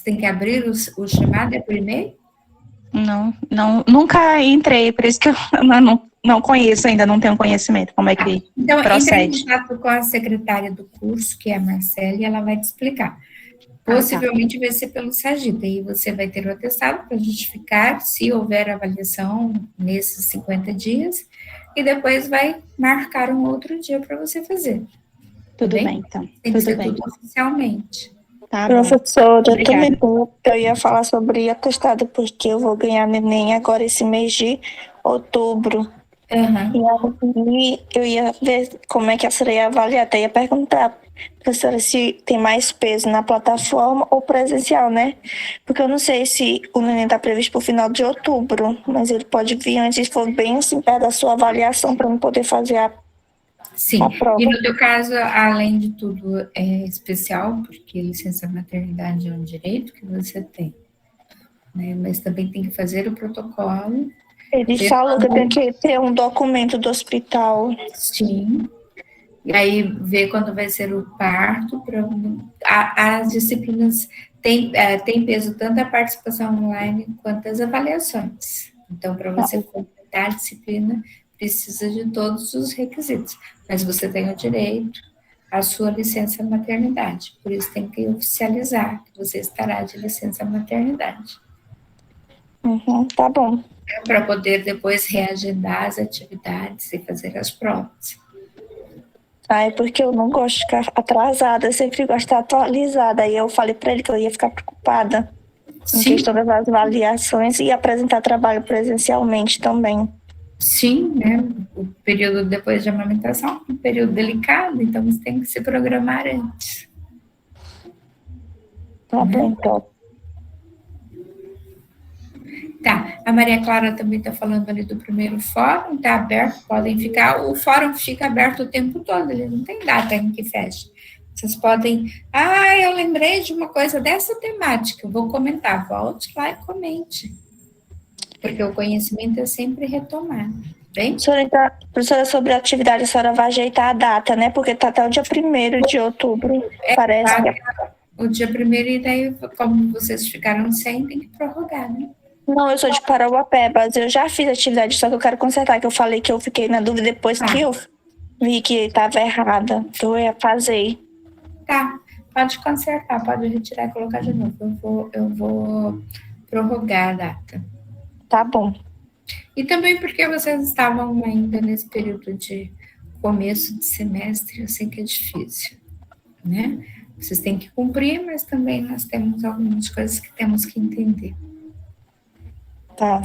Tem que abrir o chamado, é por e-mail? Não, nunca entrei, por isso que eu não conheço ainda, não tenho conhecimento como é que então, procede. Entre em contato com a secretária do curso, que é a Marcela, e ela vai te explicar. Possivelmente vai ser pelo Sagita, e você vai ter o atestado para justificar se houver avaliação nesses 50 dias, e depois vai marcar um outro dia para você fazer. Tudo bem, então. Tem que ser tudo oficialmente. Tá, professora, eu ia falar sobre atestado, porque eu vou ganhar neném agora esse mês de outubro. Uhum. E aí eu ia ver como é que a senhora ia avaliar, até ia perguntar, professora, se tem mais peso na plataforma ou presencial, né? Porque eu não sei se o neném está previsto para o final de outubro, mas ele pode vir antes, se for bem assim, perto da sua avaliação, para não poder fazer a prova. E no teu caso, além de tudo, é especial, porque licença maternidade é um direito que você tem, né? Mas também tem que fazer o protocolo. Ele falou que eu tenho que ter um documento do hospital. Sim. E aí ver quando vai ser o parto. As disciplinas têm peso tanto a participação online quanto as avaliações. Então, para você completar a disciplina, precisa de todos os requisitos. Mas você tem o direito à sua licença maternidade. Por isso tem que oficializar que você estará de licença maternidade. Tá bom. Para poder depois reagendar as atividades e fazer as provas. É porque eu não gosto de ficar atrasada, eu sempre gosto de estar atualizada. Aí eu falei para ele que eu ia ficar preocupada em questão das avaliações e apresentar trabalho presencialmente também. Sim, né? O período depois de amamentação é um período delicado, então você tem que se programar antes. Tá bom, então. Tá, a Maria Clara também está falando ali do primeiro fórum, está aberto, podem ficar, o fórum fica aberto o tempo todo, ele não tem data em que fecha. Vocês podem, eu lembrei de uma coisa dessa temática, eu vou comentar, volte lá e comente, porque o conhecimento é sempre retomado, bem? Professora, sobre a atividade, a senhora vai ajeitar a data, né, porque está até o dia 1º de outubro, parece. O dia 1º, e daí, como vocês ficaram sem, tem que prorrogar, né? Não, eu sou de Parauapebas, eu já fiz atividade, só que eu quero consertar, que eu falei que eu fiquei na dúvida depois que eu vi que estava errada, então eu ia fazer. Tá, pode consertar, pode retirar e colocar de novo, eu vou prorrogar a data. Tá bom. E também porque vocês estavam ainda nesse período de começo de semestre, eu sei que é difícil, né? Vocês têm que cumprir, mas também nós temos algumas coisas que temos que entender. Tá.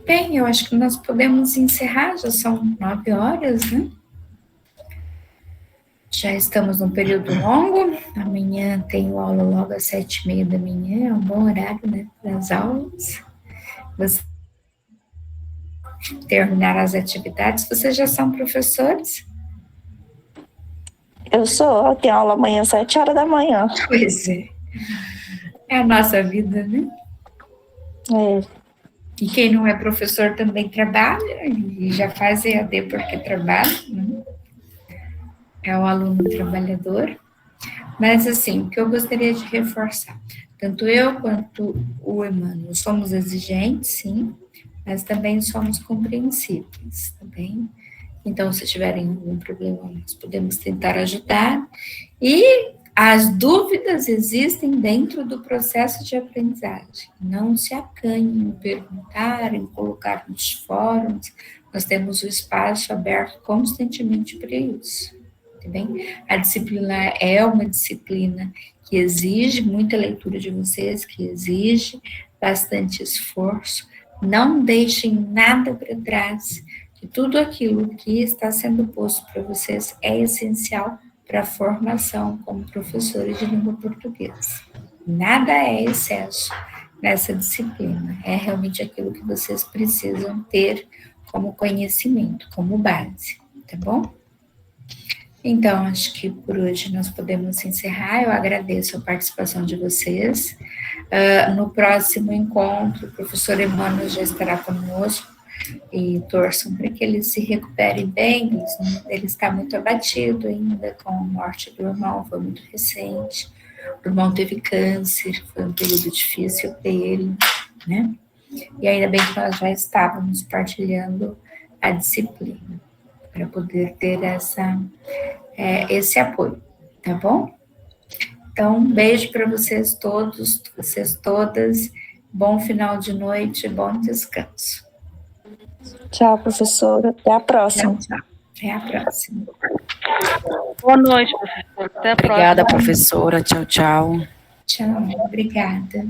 Bem, eu acho que nós podemos encerrar, já são 9 horas, né? Já estamos num período longo, amanhã tenho aula logo às 7h30 da manhã, é um bom horário, né, para as aulas. Você terminar as atividades, vocês já são professores? Eu tenho aula amanhã às 7h da manhã. Pois é. É a nossa vida, né? É. E quem não é professor também trabalha, e já faz EAD porque trabalha, né? É o aluno trabalhador. Mas, assim, o que eu gostaria de reforçar, tanto eu quanto o Emmanuel somos exigentes, sim, mas também somos compreensíveis, tá bem? Então, se tiverem algum problema, nós podemos tentar ajudar. E as dúvidas existem dentro do processo de aprendizagem. Não se acanhem em perguntar, em colocar nos fóruns. Nós temos o espaço aberto constantemente para isso. Tá bem? A disciplina é uma disciplina que exige muita leitura de vocês, que exige bastante esforço. Não deixem nada para trás, que tudo aquilo que está sendo posto para vocês é essencial para a formação como professores de língua portuguesa. Nada é excesso nessa disciplina, é realmente aquilo que vocês precisam ter como conhecimento, como base, tá bom? Então, acho que por hoje nós podemos encerrar. Eu agradeço a participação de vocês. No próximo encontro, o professor Emmanuel já estará conosco e torçam para que ele se recupere bem. Ele está muito abatido ainda com a morte do irmão, foi muito recente. O irmão teve câncer, foi um período difícil para ele, né? E ainda bem que nós já estávamos partilhando a disciplina, para poder ter esse apoio, tá bom? Então, um beijo para vocês todos, vocês todas, bom final de noite, bom descanso. Tchau, professora, até a próxima. Tchau. Até a próxima. Boa noite, professora, até a próxima. Obrigada, professora, tchau, tchau. Tchau, obrigada.